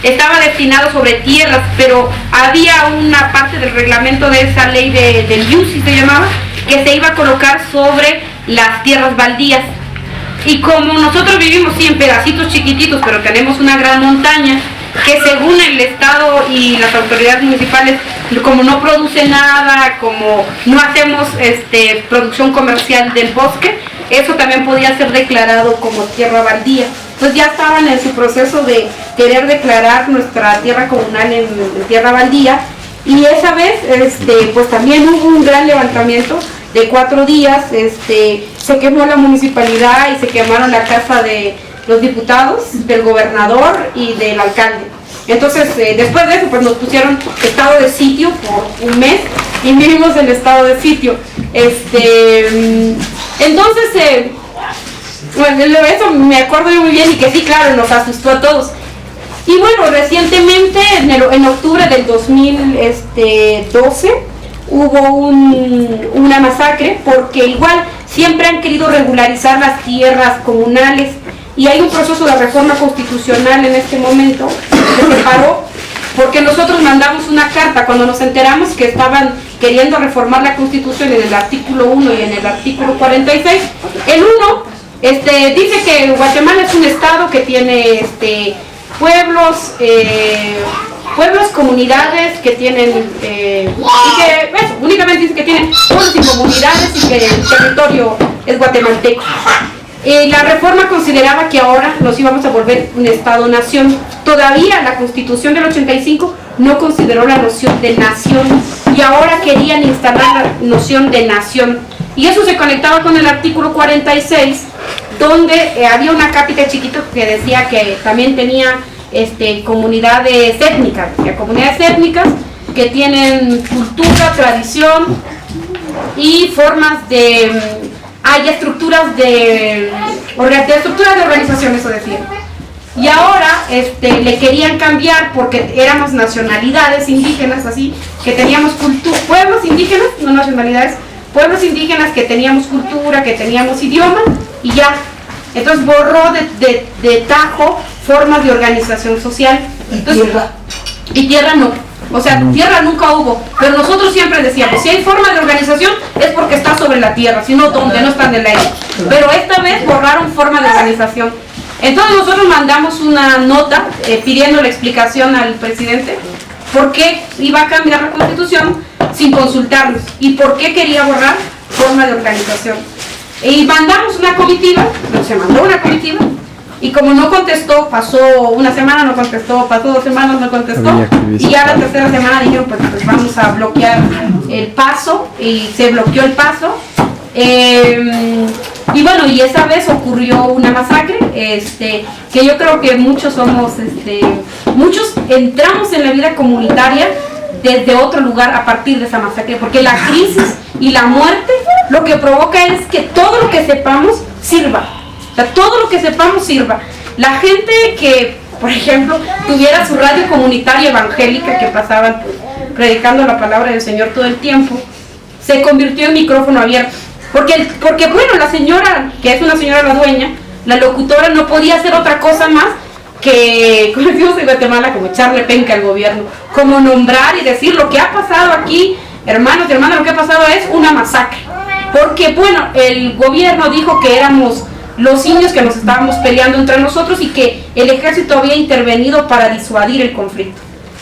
estaba destinado sobre tierras, pero había una parte del reglamento de esa ley del IUCI se llamaba, que se iba a colocar sobre las tierras baldías. Y como nosotros vivimos sí en pedacitos chiquititos, pero tenemos una gran montaña, que según el Estado y las autoridades municipales, como no produce nada, como no hacemos producción comercial del bosque, eso también podía ser declarado como tierra baldía. Pues ya estaban en su proceso de querer declarar nuestra tierra comunal en tierra baldía, y esa vez pues también hubo un gran levantamiento de 4 días, se quemó la municipalidad y se quemaron la casa de los diputados, del gobernador y del alcalde. Entonces después de eso pues nos pusieron estado de sitio por un mes y vivimos en estado de sitio. Entonces bueno, eso me acuerdo yo muy bien, y que sí, claro, nos asustó a todos. Y bueno, recientemente, en octubre del 2012, hubo una masacre, porque igual siempre han querido regularizar las tierras comunales, y hay un proceso de reforma constitucional en este momento que se paró, porque nosotros mandamos una carta cuando nos enteramos que estaban queriendo reformar la Constitución en el artículo 1 y en el artículo 46. El 1 dice que Guatemala es un estado que tiene pueblos, comunidades que tienen, únicamente dice que tienen pueblos y comunidades y que el territorio es guatemalteco. La reforma consideraba que ahora nos íbamos a volver un estado-nación. Todavía la Constitución del 85 no consideró la noción de nación, y ahora querían instalar la noción de nación. Y eso se conectaba con el artículo 46, donde había una cápita chiquito que decía que también tenía comunidades étnicas, que tienen cultura, tradición y formas hay estructuras de organización, eso decía. Y ahora le querían cambiar porque éramos nacionalidades indígenas, así, que teníamos cultura, pueblos indígenas, no nacionalidades, pueblos indígenas que teníamos cultura, que teníamos idioma, y ya. Entonces borró de tajo formas de organización social. Entonces, y tierra no. O sea, tierra nunca hubo, pero nosotros siempre decíamos, si hay forma de organización es porque está sobre la tierra, si no, ¿dónde? No está en el aire. Pero esta vez borraron forma de organización. Entonces nosotros mandamos una nota pidiendo la explicación al presidente por qué iba a cambiar la Constitución sin consultarnos y por qué quería borrar forma de organización. Y mandamos una comitiva, se mandó una comitiva, y como no contestó, pasó una semana, no contestó, pasó 2 semanas, no contestó, y ya la tercera semana dijeron, pues vamos a bloquear el paso, y se bloqueó el paso. Y bueno, y esa vez ocurrió una masacre, que yo creo que muchos muchos entramos en la vida comunitaria desde otro lugar a partir de esa masacre, porque la crisis y la muerte lo que provoca es que todo lo que sepamos sirva, o sea, todo lo que sepamos sirva. La gente que, por ejemplo, tuviera su radio comunitaria evangélica, que pasaban predicando la palabra del Señor todo el tiempo, se convirtió en micrófono abierto, porque bueno, la señora, que es una señora la dueña, la locutora, no podía hacer otra cosa más que, como decimos en Guatemala, como echarle penca al gobierno, como nombrar y decir lo que ha pasado aquí, hermanos y hermanas, lo que ha pasado es una masacre, porque bueno, el gobierno dijo que éramos los indios que nos estábamos peleando entre nosotros y que el ejército había intervenido para disuadir el conflicto.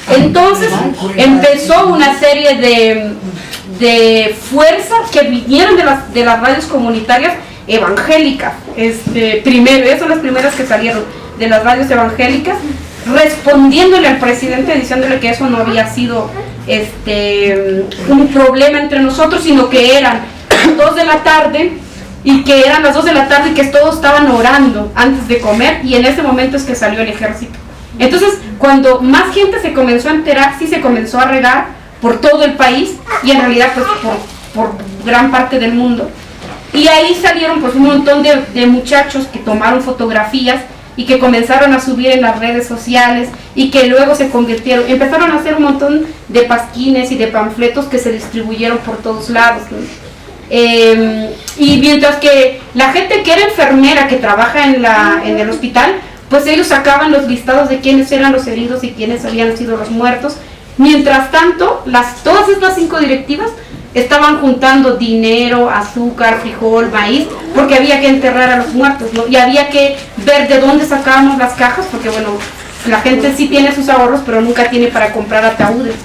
Entonces empezó una serie de fuerzas que vinieron de las radios comunitarias evangélicas, primero, esas son las primeras que salieron de las radios evangélicas, respondiéndole al presidente, diciéndole que eso no había sido un problema entre nosotros, sino que eran 2 de la tarde, y que eran las 2 de la tarde y que todos estaban orando antes de comer, y en ese momento es que salió el ejército. Entonces, cuando más gente se comenzó a enterar, sí se comenzó a regar por todo el país, y en realidad pues por gran parte del mundo. Y ahí salieron pues un montón de muchachos que tomaron fotografías y que comenzaron a subir en las redes sociales, y que luego se empezaron a hacer un montón de pasquines y de panfletos que se distribuyeron por todos lados, ¿no? Y mientras que la gente que era enfermera, que trabaja en el hospital, pues ellos sacaban los listados de quiénes eran los heridos y quiénes habían sido los muertos. Mientras tanto, todas estas 5 directivas estaban juntando dinero, azúcar, frijol, maíz, porque había que enterrar a los muertos, ¿no? Y había que ver de dónde sacábamos las cajas, porque bueno, la gente sí tiene sus ahorros, pero nunca tiene para comprar ataúdes.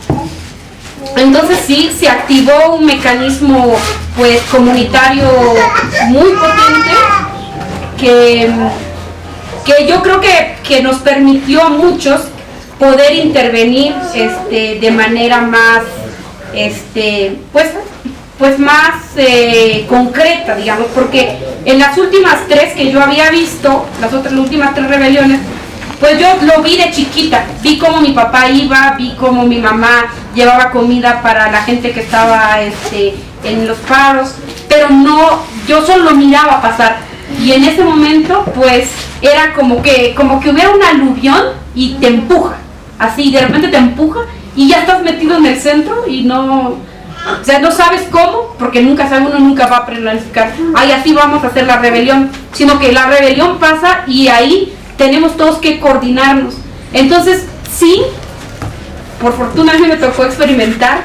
Entonces sí, se activó un mecanismo pues comunitario muy potente que yo creo que nos permitió a muchos poder intervenir de manera más pues más concreta, digamos, porque en las últimas 3 que yo había visto, las últimas 3 rebeliones, pues yo lo vi de chiquita, vi cómo mi papá iba, vi cómo mi mamá llevaba comida para la gente que estaba en los paros, pero no, yo solo lo miraba pasar, y en ese momento pues era como que hubiera un aluvión y te empuja, así de repente te empuja y ya estás metido en el centro y no, o sea, no sabes cómo, porque uno nunca va a planificar, ay, así vamos a hacer la rebelión, sino que la rebelión pasa y ahí tenemos todos que coordinarnos. Entonces, sí, por fortuna a mí me tocó experimentar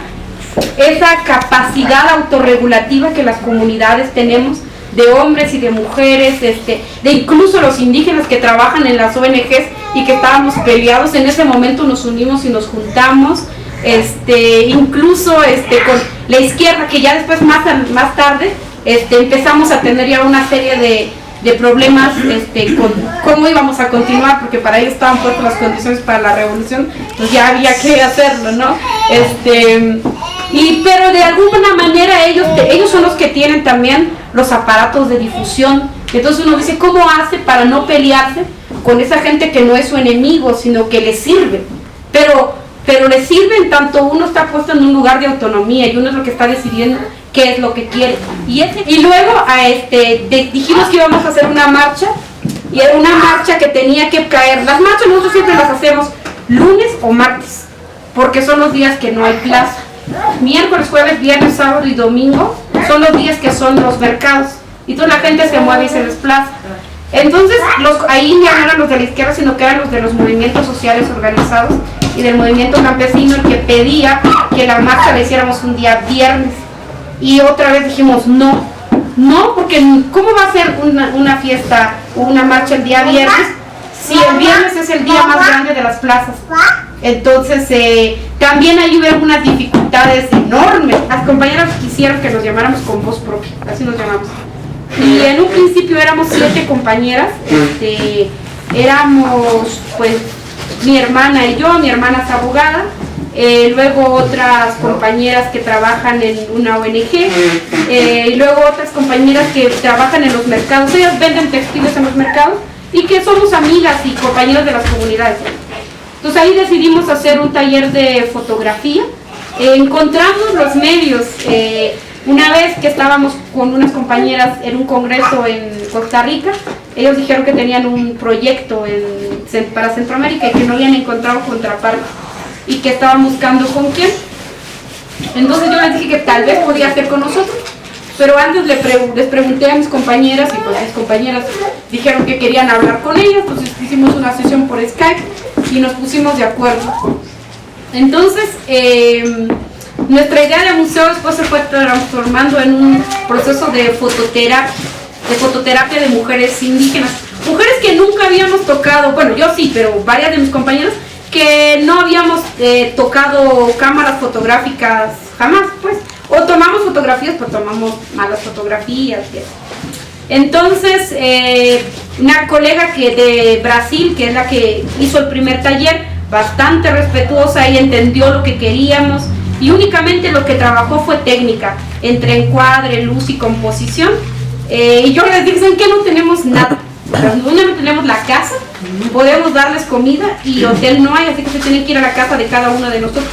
esa capacidad autorregulativa que las comunidades tenemos, de hombres y de mujeres, de incluso los indígenas que trabajan en las ONGs y que estábamos peleados, en ese momento nos unimos y nos juntamos, incluso con la izquierda, que ya después más tarde empezamos a tener ya una serie de problemas con cómo íbamos a continuar, porque para ellos estaban puestas las condiciones para la revolución, pues ya había que hacerlo, ¿no? Pero de alguna manera ellos son los que tienen también los aparatos de difusión. Entonces uno dice, ¿cómo hace para no pelearse con esa gente que no es su enemigo, sino que le sirve? Pero le sirve en tanto uno está puesto en un lugar de autonomía y uno es lo que está decidiendo qué es lo que quiere. Y luego dijimos que íbamos a hacer una marcha y era una marcha que tenía que caer. Las marchas nosotros siempre las hacemos lunes o martes, porque son los días que no hay plaza. Miércoles, jueves, viernes, sábado y domingo son los días que son los mercados, y toda la gente se mueve y se desplaza. Entonces, ahí ya no eran los de la izquierda, sino que eran los de los movimientos sociales organizados y del movimiento campesino, el que pedía que la marcha la hiciéramos un día viernes. Y otra vez dijimos no, porque ¿cómo va a ser una fiesta o una marcha el día viernes si el viernes es el día más grande de las plazas? Entonces, también ahí hubo algunas dificultades enormes. Las compañeras quisieron que nos llamáramos con voz propia, así nos llamamos. Y en un principio éramos 7 compañeras, éramos pues mi hermana y yo, mi hermana es abogada, luego otras compañeras que trabajan en una ONG, y luego otras compañeras que trabajan en los mercados, ellas venden textiles en los mercados y que somos amigas y compañeros de las comunidades. Entonces ahí decidimos hacer un taller de fotografía, encontramos los medios. Una vez que estábamos con unas compañeras en un congreso en Costa Rica, ellos dijeron que tenían un proyecto para Centroamérica y que no habían encontrado contraparte y que estaban buscando con quién. Entonces yo les dije que tal vez podía hacer con nosotros, pero antes les pregunté a mis compañeras y pues mis compañeras dijeron que querían hablar con ellas, entonces hicimos una sesión por Skype y nos pusimos de acuerdo. Entonces, nuestra idea de museo después se fue transformando en un proceso de fototerapia de mujeres indígenas. Mujeres que nunca habíamos tocado, bueno, yo sí, pero varias de mis compañeras que no habíamos tocado cámaras fotográficas jamás, pues. O tomamos fotografías, pero tomamos malas fotografías. Entonces, una colega de Brasil, que es la que hizo el primer taller, bastante respetuosa y entendió lo que queríamos. Y únicamente lo que trabajó fue técnica, entre encuadre, luz y composición. Y yo les dije, ¿saben qué? No tenemos nada. No tenemos la casa, podemos darles comida y hotel no hay, así que se tienen que ir a la casa de cada uno de nosotros.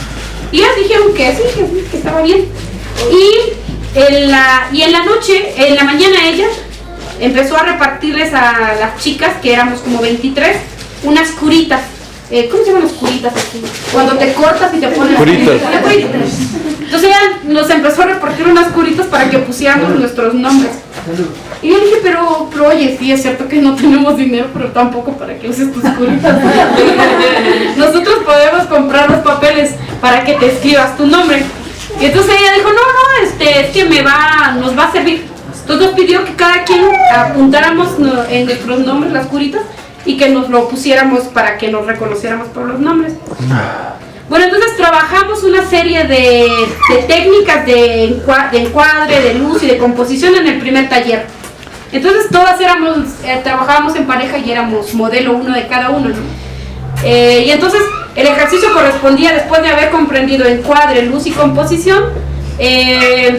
Y ellas dijeron que sí, que estaba bien. Y en la noche, en la mañana ella empezó a repartirles a las chicas, que éramos como 23, unas curitas. ¿Cómo se llaman las curitas aquí? Cuando te cortas y te pones curitas. Entonces ella nos empezó a repartir unas curitas para que pusiéramos nuestros nombres. Y yo dije, pero oye, sí es cierto que no tenemos dinero, pero tampoco para que uses tus curitas. Nosotros podemos comprar los papeles para que te escribas tu nombre. Y entonces ella dijo, no, es que nos va a servir. Entonces nos pidió que cada quien apuntáramos en nuestros nombres las curitas y que nos lo pusiéramos para que nos reconociéramos por los nombres. Bueno, entonces trabajamos una serie de técnicas de encuadre, de luz y de composición en el primer taller. Entonces todas trabajábamos en pareja y éramos modelo uno de cada uno, ¿no? Y entonces el ejercicio correspondía, después de haber comprendido encuadre, luz y composición,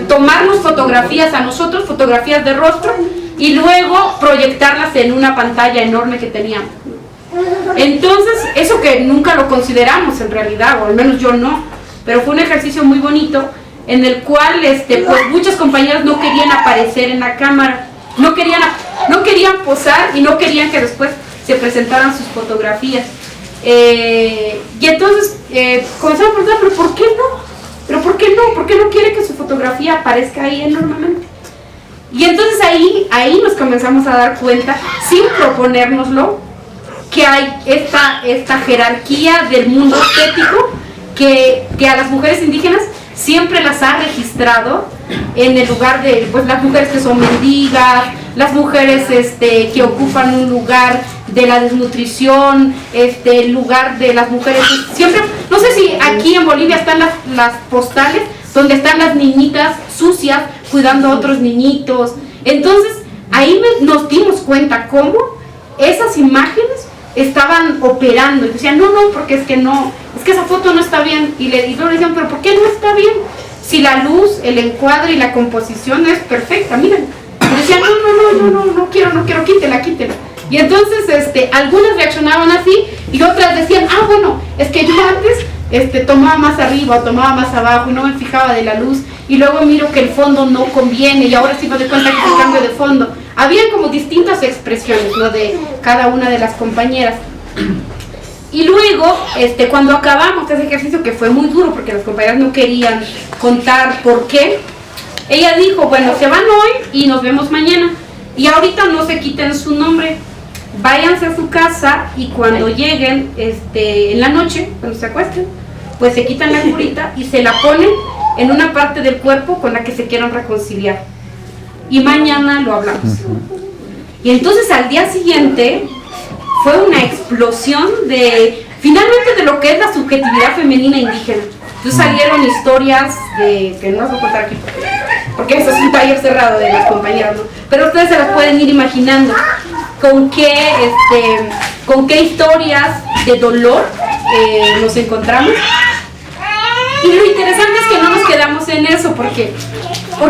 tomarnos fotografías a nosotros, fotografías de rostro, y luego proyectarlas en una pantalla enorme que teníamos. Entonces, eso que nunca lo consideramos en realidad, o al menos yo no, pero fue un ejercicio muy bonito en el cual pues muchas compañeras no querían aparecer en la cámara, no querían posar y no querían que después se presentaran sus fotografías. Y entonces comenzamos a preguntar, ¿pero por qué no? ¿Pero por qué no? ¿Por qué no quiere que su fotografía aparezca ahí enormemente? Y entonces ahí nos comenzamos a dar cuenta, sin proponérnoslo, que hay esta jerarquía del mundo estético que a las mujeres indígenas siempre las ha registrado en el lugar de pues, las mujeres que son mendigas, las mujeres que ocupan un lugar de la desnutrición, el lugar de las mujeres, siempre, no sé si aquí en Bolivia están las postales donde están las niñitas sucias cuidando a otros niñitos. Entonces ahí nos dimos cuenta cómo esas imágenes estaban operando y decían, no, porque es que esa foto no está bien, y luego le decían, pero ¿por qué no está bien? Si la luz, el encuadre y la composición es perfecta, miren. Y decían, no quiero, quítela. Y entonces algunas reaccionaban así y otras decían, bueno, es que yo antes tomaba más arriba o tomaba más abajo y no me fijaba de la luz, y luego miro que el fondo no conviene y ahora sí me doy cuenta que es el cambio de fondo. había como distintas expresiones, ¿no? De cada una de las compañeras. Y luego, cuando acabamos ese ejercicio, que fue muy duro porque las compañeras no querían contar por qué, ella dijo, bueno, se van hoy y nos vemos mañana. Y ahorita no se quiten su nombre, váyanse a su casa y cuando lleguen en la noche, cuando se acuesten, pues se quitan la curita y se la ponen en una parte del cuerpo con la que se quieran reconciliar. Y mañana lo hablamos. Y entonces al día siguiente fue una explosión finalmente de lo que es la subjetividad femenina indígena. Entonces salieron historias que no las voy a contar aquí porque eso es un taller cerrado de las compañeras, ¿no? Pero ustedes se las pueden ir imaginando con qué historias de dolor nos encontramos. Y lo interesante es que no nos quedamos en eso, porque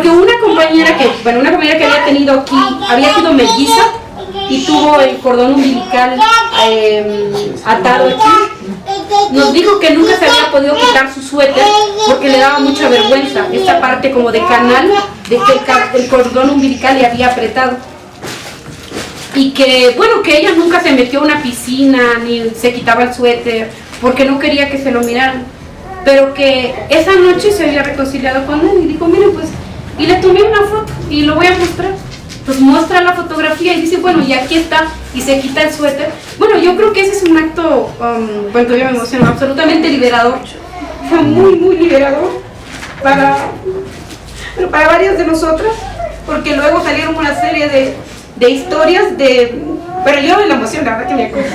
una compañera que había tenido aquí, había sido melliza y tuvo el cordón umbilical atado aquí, nos dijo que nunca se había podido quitar su suéter porque le daba mucha vergüenza esta parte como de canal de que el cordón umbilical le había apretado. Y que ella nunca se metió a una piscina ni se quitaba el suéter porque no quería que se lo miraran, pero que esa noche se había reconciliado con él y dijo, miren pues, y le tomé una foto y lo voy a mostrar. Pues muestra la fotografía y dice, bueno, y aquí está, y se quita el suéter. Bueno, yo creo que ese es un acto, yo me emociono, absolutamente liberador. Fue muy, muy liberador para varias de nosotras, porque luego salieron una serie de historias pero yo en la emoción, la verdad que me acuerdo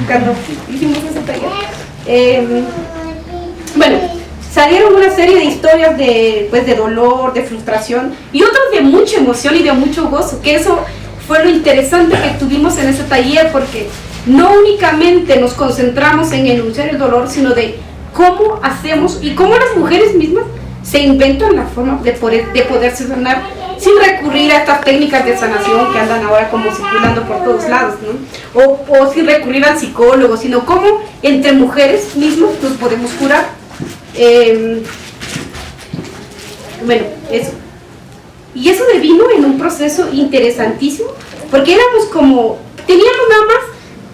cuando hicimos ese taller. Salieron una serie de historias de dolor, de frustración y otras de mucha emoción y de mucho gozo, que eso fue lo interesante que tuvimos en ese taller, porque no únicamente nos concentramos en enunciar el dolor, sino de cómo hacemos y cómo las mujeres mismas se inventan la forma de poderse sanar sin recurrir a estas técnicas de sanación que andan ahora como circulando por todos lados, ¿no? O sin recurrir al psicólogo, sino cómo entre mujeres mismas nos podemos curar. Eso. Y eso devino en un proceso interesantísimo, porque teníamos nada más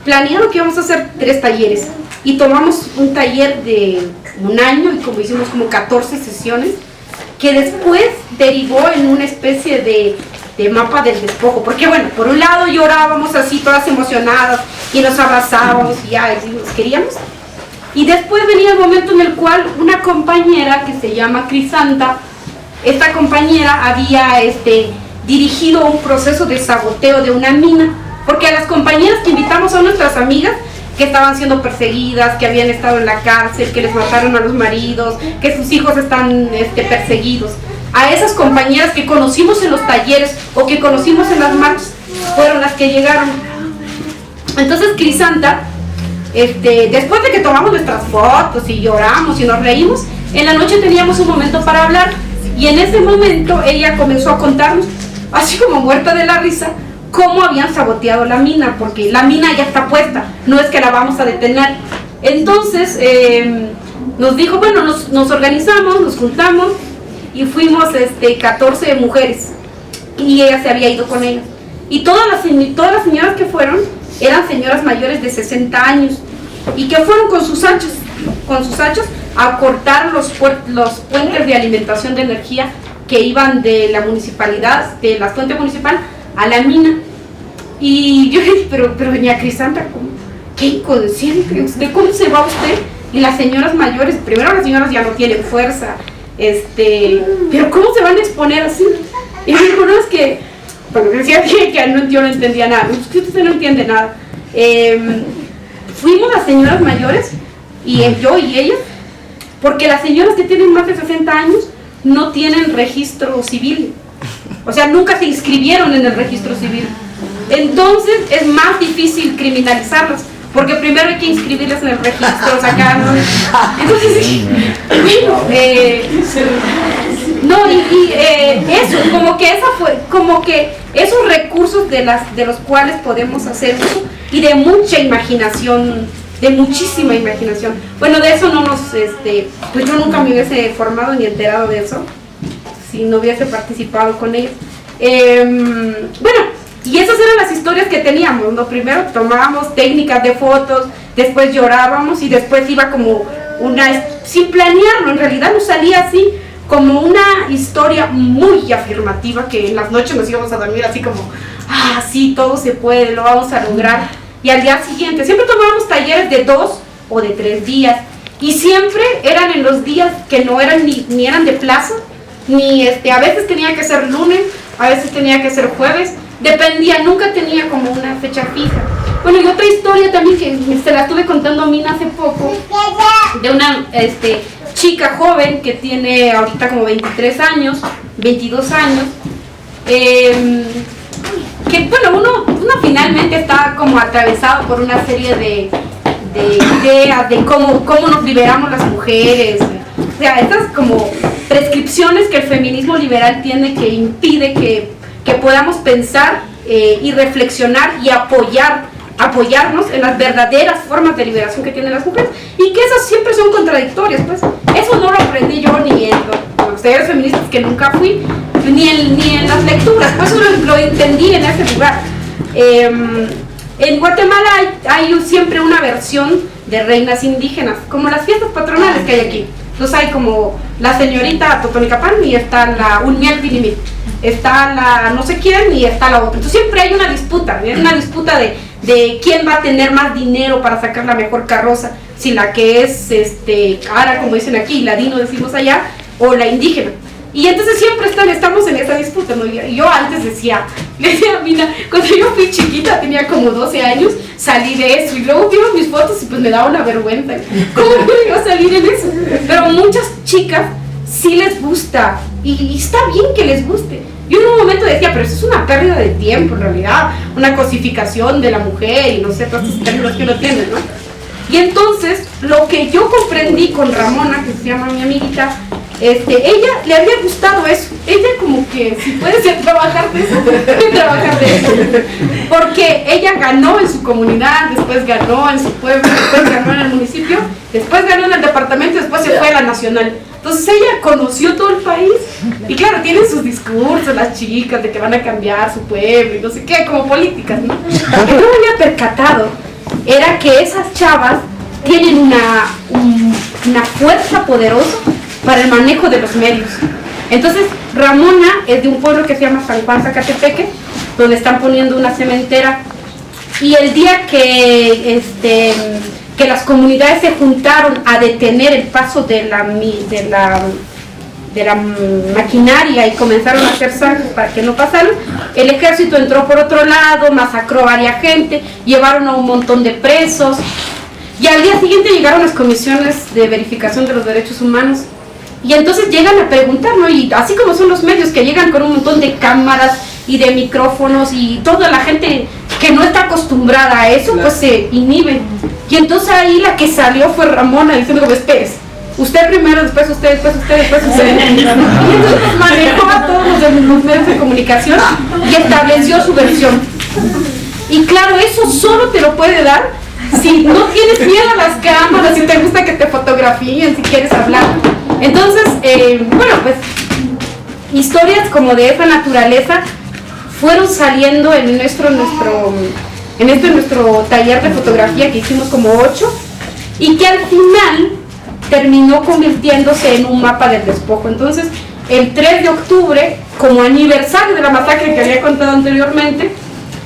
planeado que íbamos a hacer 3 talleres, y tomamos un taller de un año, y como hicimos como 14 sesiones, que después derivó en una especie de mapa del despojo, porque por un lado llorábamos así todas emocionadas, y nos abrazábamos, y nos queríamos. Y después venía el momento en el cual una compañera que se llama Crisanta, esta compañera había dirigido un proceso de saboteo de una mina, porque a las compañeras que invitamos son nuestras amigas que estaban siendo perseguidas, que habían estado en la cárcel, que les mataron a los maridos, que sus hijos están perseguidos. A esas compañeras que conocimos en los talleres o que conocimos en las marchas, fueron las que llegaron. Entonces Crisanta, después de que tomamos nuestras fotos y lloramos y nos reímos, en la noche teníamos un momento para hablar, y en ese momento ella comenzó a contarnos, así como muerta de la risa, cómo habían saboteado la mina, porque la mina ya está puesta, no es que la vamos a detener. Entonces nos dijo, nos organizamos, nos juntamos y fuimos 14 mujeres, y ella se había ido con ellas, y todas las señoras que fueron eran señoras mayores de 60 años y que fueron con sus hachas a cortar los puentes de alimentación de energía que iban de la municipalidad, de la fuente municipal a la mina. Y yo le dije, pero doña Crisanta, qué inconsciente, ¿de cómo se va usted? Y las señoras mayores, primero las señoras ya no tienen fuerza, pero ¿cómo se van a exponer así? Y me dijo, no, es que, porque decía que yo no entendía nada, es que usted no entiende nada. Fuimos las señoras mayores, y yo y ellas, porque las señoras que tienen más de 60 años no tienen registro civil, o sea, nunca se inscribieron en el registro civil. Entonces es más difícil criminalizarlas, porque primero hay que inscribirlas en el registro, sacarlos. Entonces, eso, como que esos recursos de los cuales podemos hacer uso, y de mucha imaginación, de muchísima imaginación. Bueno, de eso no nos, pues yo nunca me hubiese formado ni enterado de eso si no hubiese participado con ellos. Bueno, y esas eran las historias que teníamos, ¿no? Primero tomábamos técnicas de fotos, después llorábamos y después iba como sin planearlo, en realidad nos salía así, como una historia muy afirmativa, que en las noches nos íbamos a dormir así como, sí, todo se puede, lo vamos a lograr. Y al día siguiente, siempre tomábamos talleres de 2 o de 3 días, y siempre eran en los días que no eran ni eran de plaza, ni a veces tenía que ser lunes, a veces tenía que ser jueves, dependía, nunca tenía como una fecha fija. Bueno, y otra historia también que se la estuve contando a Mina hace poco, de una chica joven que tiene ahorita como 23 años, 22 años, que bueno, uno finalmente está como atravesado por una serie de ideas de cómo nos liberamos las mujeres, o sea, estas como prescripciones que el feminismo liberal tiene, que impide que podamos pensar y reflexionar y apoyarnos en las verdaderas formas de liberación que tienen las mujeres, y que esas siempre son contradictorias. Pues eso no lo aprendí yo ni en los talleres feministas, que nunca fui, ni en las lecturas, pues eso lo entendí en ese lugar. En Guatemala hay siempre una versión de reinas indígenas, como las fiestas patronales que hay aquí. Entonces hay como la señorita Totonicapán, y está la Unmiel, está la no sé quién, y está la otra. Entonces siempre hay una disputa, de quién va a tener más dinero para sacar la mejor carroza, si la que es cara, como dicen aquí, ladino decimos allá, o la indígena. Y entonces siempre estamos en esa disputa, ¿no? Y yo antes le decía a Mina, cuando yo fui chiquita, tenía como 12 años, salí de eso, y luego vieron mis fotos y pues me daba una vergüenza. ¿Cómo iba a salir en eso? Pero muchas chicas sí les gusta, y está bien que les guste. Yo en un momento decía, pero eso es una pérdida de tiempo, en realidad, una cosificación de la mujer, y no sé, todas estas términos que uno tiene, ¿no? Y entonces, lo que yo comprendí con Ramona, que se llama mi amiguita, ella le había gustado eso. Ella como que, si puede ser trabajar de eso, porque ella ganó en su comunidad, después ganó en su pueblo, después ganó en el municipio, después ganó en el departamento, después se fue a la nacional. Entonces ella conoció todo el país, y claro, tienen sus discursos las chicas de que van a cambiar su pueblo y no sé qué, como políticas, ¿no? Lo que no me había percatado era que esas chavas tienen una fuerza poderosa para el manejo de los medios. Entonces Ramona es de un pueblo que se llama San Juan Zacatepeque, donde están poniendo una cementera, y el día que las comunidades se juntaron a detener el paso de la maquinaria y comenzaron a hacer zanjas para que no pasaran, el ejército entró por otro lado, masacró a varias gente, llevaron a un montón de presos, y al día siguiente llegaron las comisiones de verificación de los derechos humanos, y entonces llegan a preguntar, ¿no? Y así como son los medios que llegan con un montón de cámaras y de micrófonos, y toda la gente que no está acostumbrada a eso, pues se inhiben. Y entonces ahí la que salió fue Ramona, diciendo como, espérese, usted primero, después usted, después usted, después usted. Y entonces manejó a todos los medios de comunicación y estableció su versión. Y claro, eso solo te lo puede dar si no tienes miedo a las cámaras, si te gusta que te fotografíen, si quieres hablar. Entonces, bueno, pues historias como de esa naturaleza fueron saliendo en nuestro taller de fotografía, que hicimos como 8, y que al final terminó convirtiéndose en un mapa del despojo. Entonces, el 3 de octubre, como aniversario de la masacre que había contado anteriormente,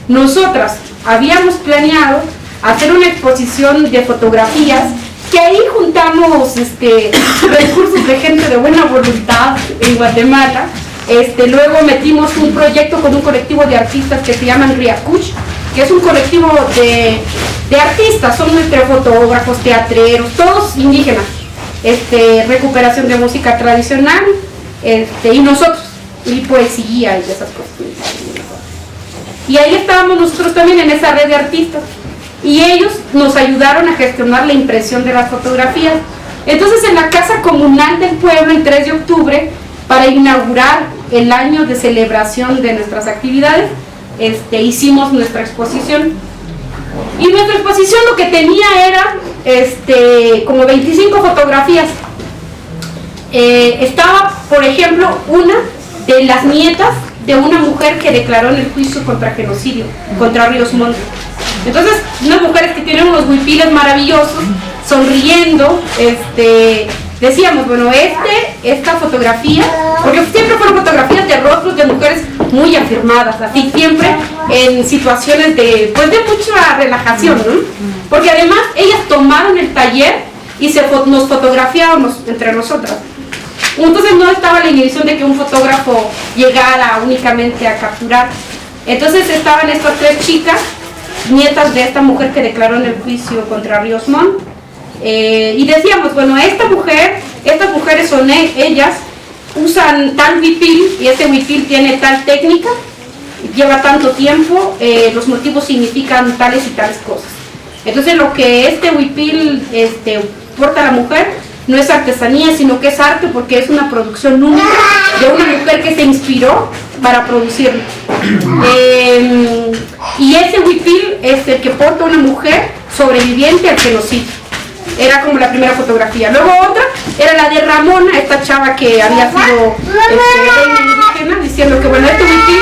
nosotras habíamos planeado hacer una exposición de fotografías, que ahí juntamos recursos de gente de buena voluntad en Guatemala. Luego metimos un proyecto con un colectivo de artistas que se llaman Riacuch, que es un colectivo de artistas, son entre fotógrafos, teatreros, todos indígenas, recuperación de música tradicional, y nosotros, y poesía y esas cosas. Y ahí estábamos nosotros también en esa red de artistas, y ellos nos ayudaron a gestionar la impresión de las fotografías. Entonces, en la casa comunal del pueblo, el 3 de octubre, para inaugurar el año de celebración de nuestras actividades, hicimos nuestra exposición. Y nuestra exposición lo que tenía era como 25 fotografías. Estaba, por ejemplo, una de las nietas de una mujer que declaró en el juicio contra genocidio, contra Ríos Montt. Entonces, unas mujeres que tienen unos huipiles maravillosos, sonriendo, decíamos, bueno, esta fotografía, porque siempre fueron fotografías de rostros de mujeres muy afirmadas, así siempre en situaciones de mucha relajación, ¿no? Porque además ellas tomaron el taller y nos fotografiábamos entre nosotras. Entonces no estaba la inhibición de que un fotógrafo llegara únicamente a capturar. Entonces estaban estas 3 chicas, nietas de esta mujer que declaró en el juicio contra Ríos Montt, y decíamos, bueno, estas mujeres son ellas, usan tal huipil y ese huipil tiene tal técnica, lleva tanto tiempo, los motivos significan tales y tales cosas. Entonces lo que este huipil porta la mujer no es artesanía, sino que es arte, porque es una producción única de una mujer que se inspiró para producirlo. Y ese huipil es el que porta una mujer sobreviviente al genocidio. Era como la primera fotografía. Luego otra era la de Ramona, esta chava que había sido reina indígena, diciendo que bueno, este huipil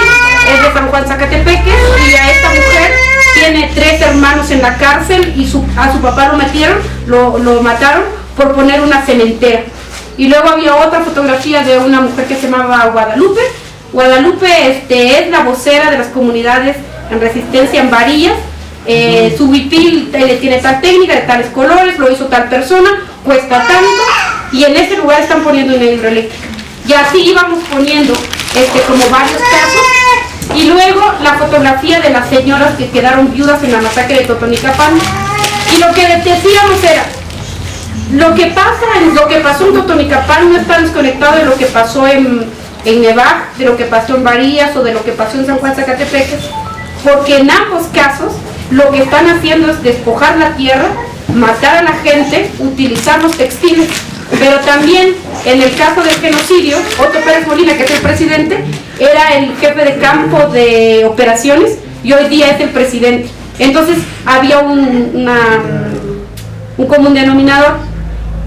es de San Juan Zacatepeque y a esta mujer tiene 3 hermanos en la cárcel y a su papá lo mataron por poner una cementera. Y luego había otra fotografía de una mujer que se llamaba Guadalupe. Guadalupe es la vocera de las comunidades en resistencia en Varillas. Su huipil tiene tal técnica, de tales colores, lo hizo tal persona, cuesta tanto, y en ese lugar están poniendo una hidroeléctrica. Y así íbamos poniendo como varios casos. Y luego la fotografía de las señoras que quedaron viudas en la masacre de Totonicapán. Y lo que decíamos era, lo que pasó en Totonicapán no está desconectado de lo que pasó en Nevaj, de lo que pasó en Varillas o de lo que pasó en San Juan Zacatepeque, porque en ambos casos lo que están haciendo es despojar la tierra, matar a la gente, utilizar los textiles. Pero también en el caso del genocidio, Otto Pérez Molina, que es el presidente, era el jefe de campo de operaciones y hoy día es el presidente. Entonces había un común denominador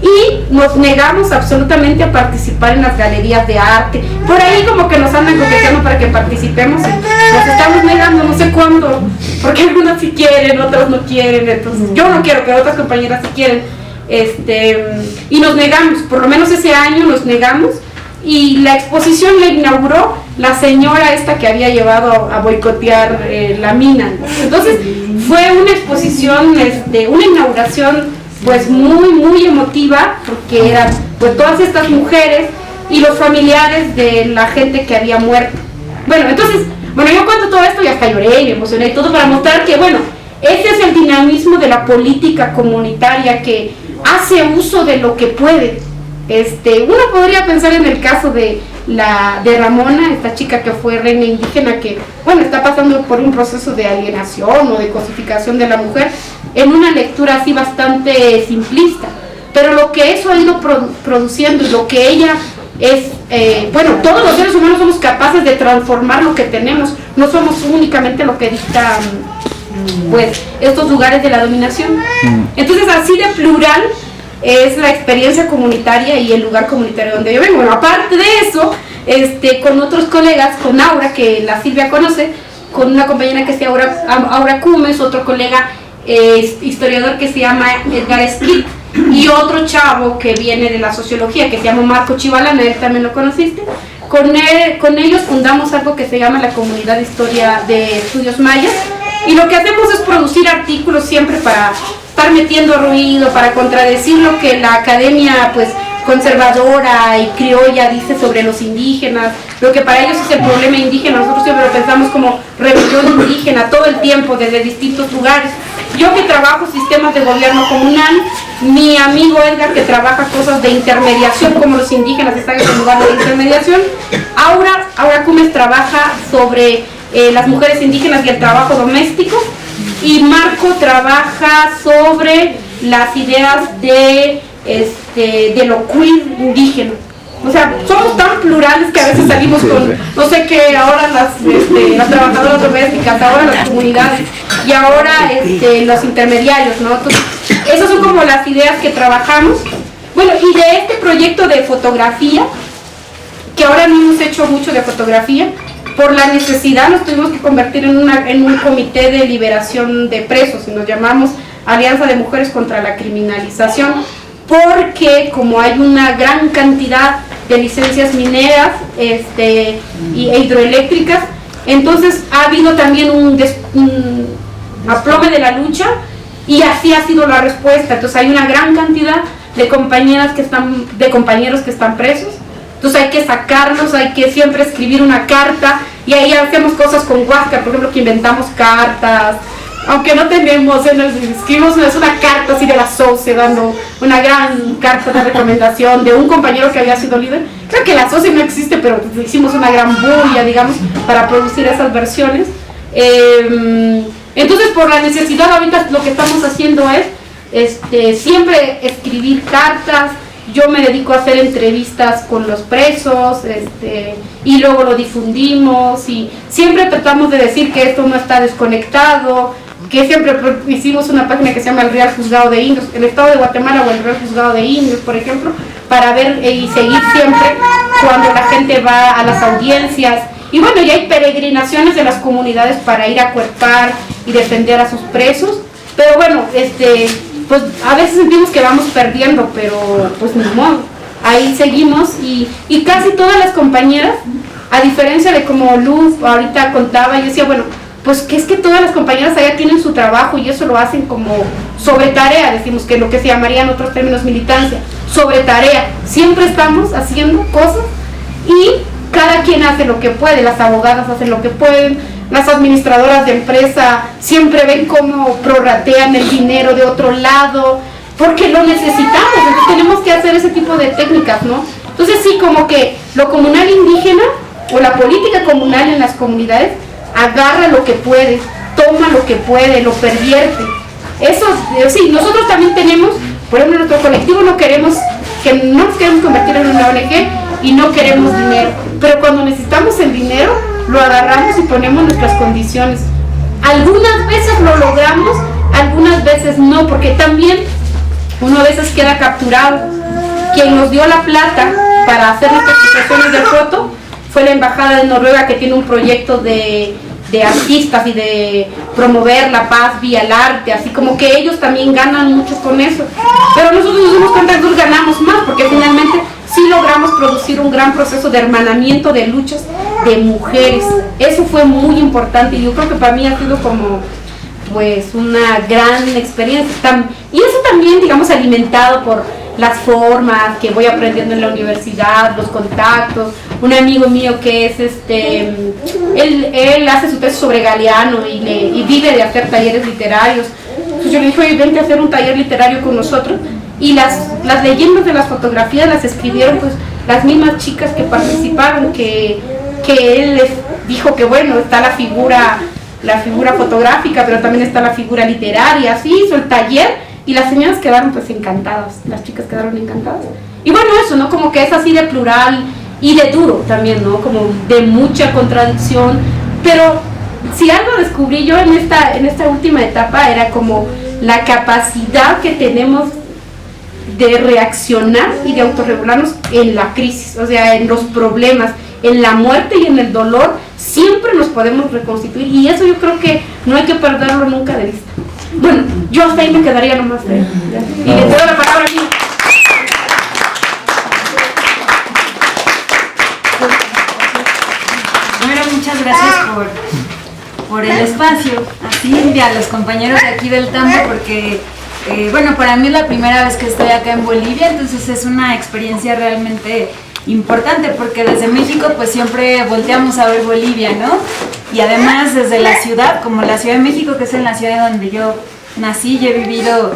y nos negamos absolutamente a participar en las galerías de arte. Por ahí como que nos andan coqueteando para que participemos y nos estamos negando, no sé cuándo, porque algunos sí quieren, otros no quieren. Entonces yo no quiero, pero otras compañeras sí quieren. Y nos negamos, por lo menos ese año nos negamos, y la exposición la inauguró la señora esta que había llevado a boicotear la mina. Entonces fue una exposición, una inauguración pues muy emotiva, porque eran pues todas estas mujeres y los familiares de la gente que había muerto. Bueno, entonces, yo cuento todo esto y hasta lloré y me emocioné y todo para mostrar que bueno, ese es el dinamismo de la política comunitaria, que hace uso de lo que puede. Uno podría pensar en el caso de Ramona, esta chica que fue reina indígena, que bueno, está pasando por un proceso de alienación o de cosificación de la mujer, en una lectura así bastante simplista, pero lo que eso ha ido produciendo y lo que ella es, todos los seres humanos somos capaces de transformar lo que tenemos, no somos únicamente lo que dictan pues estos lugares de la dominación. Entonces así de plural es la experiencia comunitaria y el lugar comunitario donde yo vengo. Bueno, aparte de eso, con otros colegas, con Aura, que la Silvia conoce, con una compañera que se llama Aura Cumes, otro colega historiador que se llama Edgar Split, y otro chavo que viene de la sociología que se llama Marco Chivalana, él también lo conociste. Con ellos fundamos algo que se llama la Comunidad de Historia de Estudios Mayas, y lo que hacemos es producir artículos siempre para estar metiendo ruido, para contradecir lo que la academia pues conservadora y criolla dice sobre los indígenas, lo que para ellos es el problema indígena. Nosotros siempre lo pensamos como rebelión indígena todo el tiempo, desde distintos lugares. Yo que trabajo sistemas de gobierno comunal, mi amigo Edgar que trabaja cosas de intermediación, como los indígenas están en el lugar de intermediación. Aura Cumes trabaja sobre las mujeres indígenas y el trabajo doméstico, y Marco trabaja sobre las ideas de lo queer indígena. O sea, somos tan plurales que a veces salimos con, no sé qué, ahora las trabajadoras domésticas, ahora las comunidades, y ahora los intermediarios, ¿no? Entonces, esas son como las ideas que trabajamos. Bueno, y de este proyecto de fotografía, que ahora no hemos hecho mucho de fotografía, por la necesidad nos tuvimos que convertir en un comité de liberación de presos, y nos llamamos Alianza de Mujeres contra la Criminalización, porque como hay una gran cantidad de licencias mineras e hidroeléctricas, entonces ha habido también un aplome de la lucha, y así ha sido la respuesta. Entonces hay una gran cantidad de compañeros que están presos, entonces hay que sacarlos, hay que siempre escribir una carta, y ahí hacemos cosas con Huáscar, por ejemplo, que inventamos cartas, aunque no tenemos, escribimos una carta así de la SOCE, dando una gran carta de recomendación de un compañero que había sido líder. Creo que la SOCE no existe, pero hicimos una gran bulla, digamos, para producir esas versiones. Entonces, por la necesidad, ahorita lo que estamos haciendo es siempre escribir cartas. Yo me dedico a hacer entrevistas con los presos, y luego lo difundimos, y siempre tratamos de decir que esto no está desconectado, que siempre hicimos una página que se llama el Real Juzgado de Indios, el Estado de Guatemala o el Real Juzgado de Indios, por ejemplo, para ver y seguir siempre cuando la gente va a las audiencias. Y bueno, ya hay peregrinaciones de las comunidades para ir a acuerpar y defender a sus presos, pero bueno, pues a veces sentimos que vamos perdiendo, pero pues ni modo, ahí seguimos, y casi todas las compañeras, a diferencia de como Luz ahorita contaba, yo decía, bueno, pues que es que todas las compañeras allá tienen su trabajo y eso lo hacen como sobre tarea, decimos que lo que se llamaría en otros términos militancia, sobre tarea, siempre estamos haciendo cosas y cada quien hace lo que puede, las abogadas hacen lo que pueden, las administradoras de empresa siempre ven cómo prorratean el dinero de otro lado, porque lo necesitamos, entonces tenemos que hacer ese tipo de técnicas, ¿no? Entonces sí, como que lo comunal indígena o la política comunal en las comunidades agarra lo que puede, toma lo que puede, lo pervierte. Eso, sí, nosotros también tenemos, por ejemplo, nuestro colectivo no nos queremos convertir en una ONG y no queremos dinero, pero cuando necesitamos el dinero, lo agarramos y ponemos nuestras condiciones. Algunas veces lo logramos, algunas veces no, porque también uno a veces queda capturado. Quien nos dio la plata para hacer nuestras situaciones de foto fue la Embajada de Noruega, que tiene un proyecto de artistas y de promover la paz vía el arte, así como que ellos también ganan mucho con eso, pero nosotros nos dimos cuenta que nosotros ganamos más, porque finalmente sí logramos producir un gran proceso de hermanamiento de luchas de mujeres. Eso fue muy importante, y yo creo que para mí ha sido como pues una gran experiencia, y eso también, digamos, alimentado por las formas que voy aprendiendo en la universidad, los contactos. Un amigo mío que es él hace su tesis sobre Galeano y vive de hacer talleres literarios. Entonces yo le dije, oye, vente a hacer un taller literario con nosotros, y las leyendas de las fotografías las escribieron pues las mismas chicas que participaron, que él les dijo que bueno, está la figura fotográfica, pero también está la figura literaria. Así hizo el taller, y las señoras quedaron pues encantadas, las chicas quedaron encantadas. Y bueno, eso, ¿no? Como que es así de plural y de duro también, ¿no? Como de mucha contradicción, pero si algo descubrí yo en esta última etapa era como la capacidad que tenemos de reaccionar y de autorregularnos en la crisis, o sea, en los problemas, en la muerte y en el dolor, siempre nos podemos reconstituir, y eso yo creo que no hay que perderlo nunca de vista. Bueno, yo hasta ahí me quedaría nomás. Y le doy la palabra aquí. Bueno, muchas gracias por el espacio, a Silvia, a los compañeros de aquí del Tambo, porque bueno, para mí es la primera vez que estoy acá en Bolivia, entonces es una experiencia realmente importante, porque desde México pues siempre volteamos a ver Bolivia, ¿no? Y además desde la ciudad, como la Ciudad de México, que es en la ciudad donde yo nací y he vivido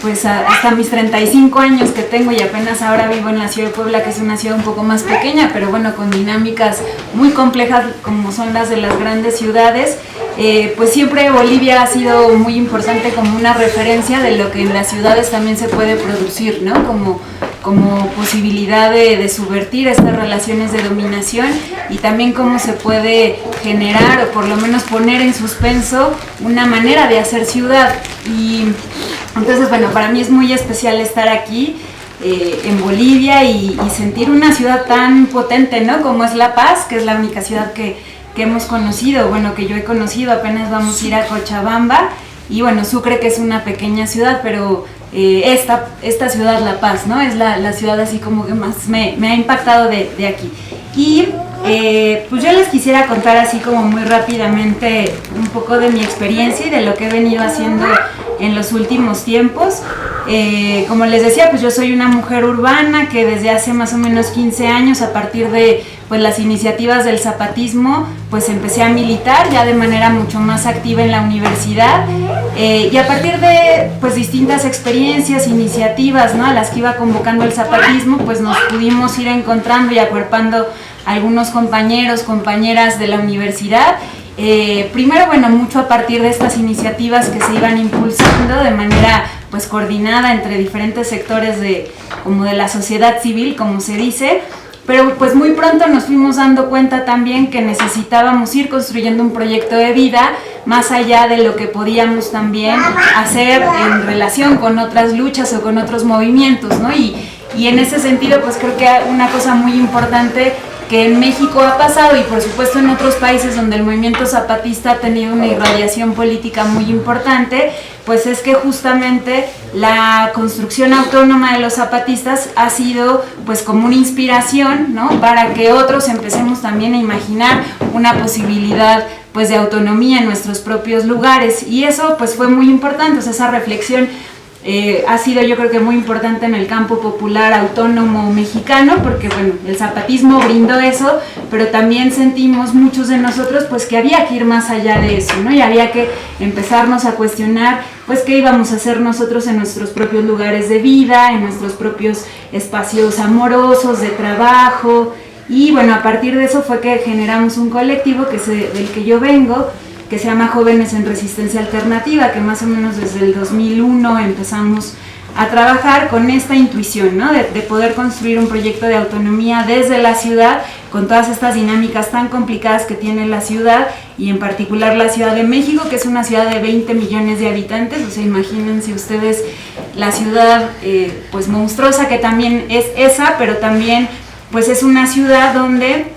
pues hasta mis 35 años que tengo, y apenas ahora vivo en la ciudad de Puebla, que es una ciudad un poco más pequeña, pero bueno, con dinámicas muy complejas como son las de las grandes ciudades. Pues siempre Bolivia ha sido muy importante como una referencia de lo que en las ciudades también se puede producir, ¿no? Como posibilidad de subvertir estas relaciones de dominación, y también cómo se puede generar o por lo menos poner en suspenso una manera de hacer ciudad. Y entonces, bueno, para mí es muy especial estar aquí, en Bolivia y sentir una ciudad tan potente, ¿no? Como es La Paz, que es la única ciudad que hemos conocido, bueno, que yo he conocido, apenas vamos a ir a Cochabamba, y bueno, Sucre, que es una pequeña ciudad, pero esta ciudad, La Paz, ¿no? Es la ciudad así como que más me ha impactado de aquí. Y pues yo les quisiera contar así como muy rápidamente un poco de mi experiencia y de lo que he venido haciendo en los últimos tiempos. Como les decía, pues yo soy una mujer urbana que desde hace más o menos 15 años, a partir de pues las iniciativas del zapatismo, pues empecé a militar ya de manera mucho más activa en la universidad, y a partir de pues distintas experiencias, iniciativas, ¿no?, a las que iba convocando el zapatismo, pues nos pudimos ir encontrando y acuerpando algunos compañeros, compañeras de la universidad. Primero, bueno, mucho a partir de estas iniciativas que se iban impulsando de manera pues coordinada entre diferentes sectores como de la sociedad civil, como se dice, pero pues muy pronto nos fuimos dando cuenta también que necesitábamos ir construyendo un proyecto de vida más allá de lo que podíamos también hacer en relación con otras luchas o con otros movimientos, ¿no? Y en ese sentido, pues creo que una cosa muy importante que en México ha pasado, y por supuesto en otros países donde el movimiento zapatista ha tenido una irradiación política muy importante, pues es que justamente la construcción autónoma de los zapatistas ha sido pues como una inspiración, ¿no?, para que otros empecemos también a imaginar una posibilidad pues de autonomía en nuestros propios lugares, y eso pues fue muy importante. O sea, esa reflexión ha sido, yo creo que muy importante en el campo popular autónomo mexicano, porque bueno, el zapatismo brindó eso, pero también sentimos muchos de nosotros pues que había que ir más allá de eso, ¿no? Y había que empezarnos a cuestionar pues qué íbamos a hacer nosotros en nuestros propios lugares de vida, en nuestros propios espacios amorosos, de trabajo. Y bueno, a partir de eso fue que generamos un colectivo del que yo vengo, que se llama Jóvenes en Resistencia Alternativa, que más o menos desde el 2001 empezamos a trabajar con esta intuición, ¿no?, de poder construir un proyecto de autonomía desde la ciudad, con todas estas dinámicas tan complicadas que tiene la ciudad, y en particular la Ciudad de México, que es una ciudad de 20 millones de habitantes. O sea, imagínense ustedes la ciudad pues monstruosa que también es esa, pero también pues es una ciudad donde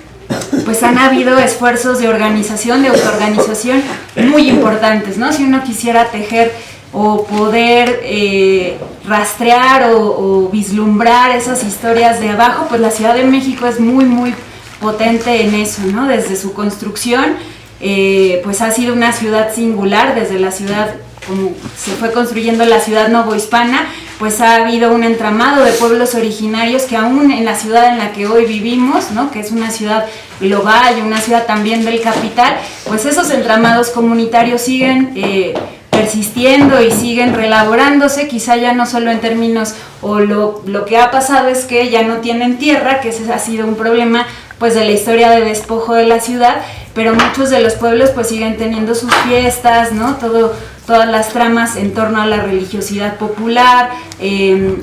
pues han habido esfuerzos de organización, de autoorganización muy importantes, ¿no? Si uno quisiera tejer o poder rastrear o vislumbrar esas historias de abajo, pues la Ciudad de México es muy, muy potente en eso, ¿no? Desde su construcción, pues ha sido una ciudad singular, desde la ciudad, como se fue construyendo la ciudad novohispana, pues ha habido un entramado de pueblos originarios que aún en la ciudad en la que hoy vivimos, ¿no?, que es una ciudad global y una ciudad también del capital, pues esos entramados comunitarios siguen persistiendo y siguen reelaborándose, quizá ya no solo en términos, o lo que ha pasado es que ya no tienen tierra, que ese ha sido un problema pues de la historia de despojo de la ciudad, pero muchos de los pueblos pues siguen teniendo sus fiestas, ¿no?, todas las tramas en torno a la religiosidad popular,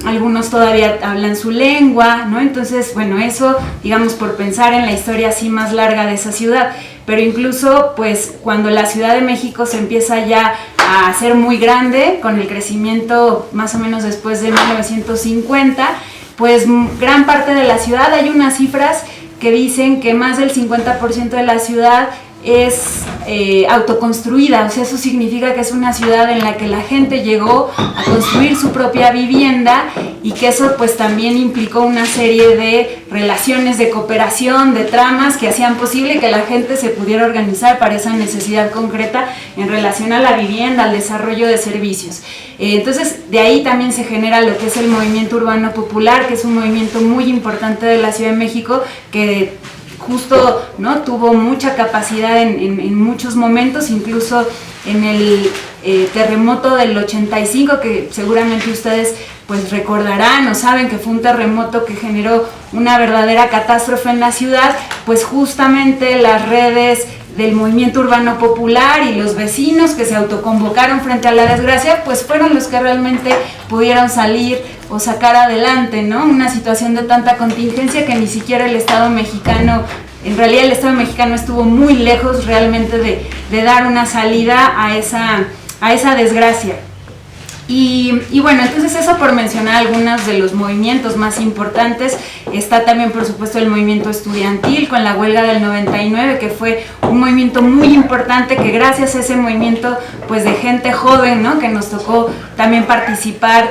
algunos todavía hablan su lengua, ¿no? Entonces, bueno, eso, digamos, por pensar en la historia así más larga de esa ciudad, pero incluso, pues, cuando la Ciudad de México se empieza ya a hacer muy grande, con el crecimiento más o menos después de 1950, pues gran parte de la ciudad, hay unas cifras que dicen que más del 50% de la ciudad es autoconstruida. O sea, eso significa que es una ciudad en la que la gente llegó a construir su propia vivienda, y que eso pues también implicó una serie de relaciones de cooperación, de tramas que hacían posible que la gente se pudiera organizar para esa necesidad concreta en relación a la vivienda, al desarrollo de servicios. Entonces, de ahí también se genera lo que es el movimiento urbano popular, que es un movimiento muy importante de la Ciudad de México, que justo, ¿no?, tuvo mucha capacidad en muchos momentos, incluso en el terremoto del 85, que seguramente ustedes pues recordarán o saben que fue un terremoto que generó una verdadera catástrofe en la ciudad. Pues justamente las redes del movimiento urbano popular y los vecinos que se autoconvocaron frente a la desgracia, pues fueron los que realmente pudieron salir o sacar adelante, ¿no?, una situación de tanta contingencia que ni siquiera el Estado mexicano, en realidad el Estado mexicano estuvo muy lejos realmente de dar una salida a esa desgracia. Y bueno, entonces eso por mencionar algunos de los movimientos más importantes. Está también, por supuesto, el movimiento estudiantil con la huelga del 99, que fue un movimiento muy importante, que gracias a ese movimiento pues de gente joven, ¿no?, que nos tocó también participar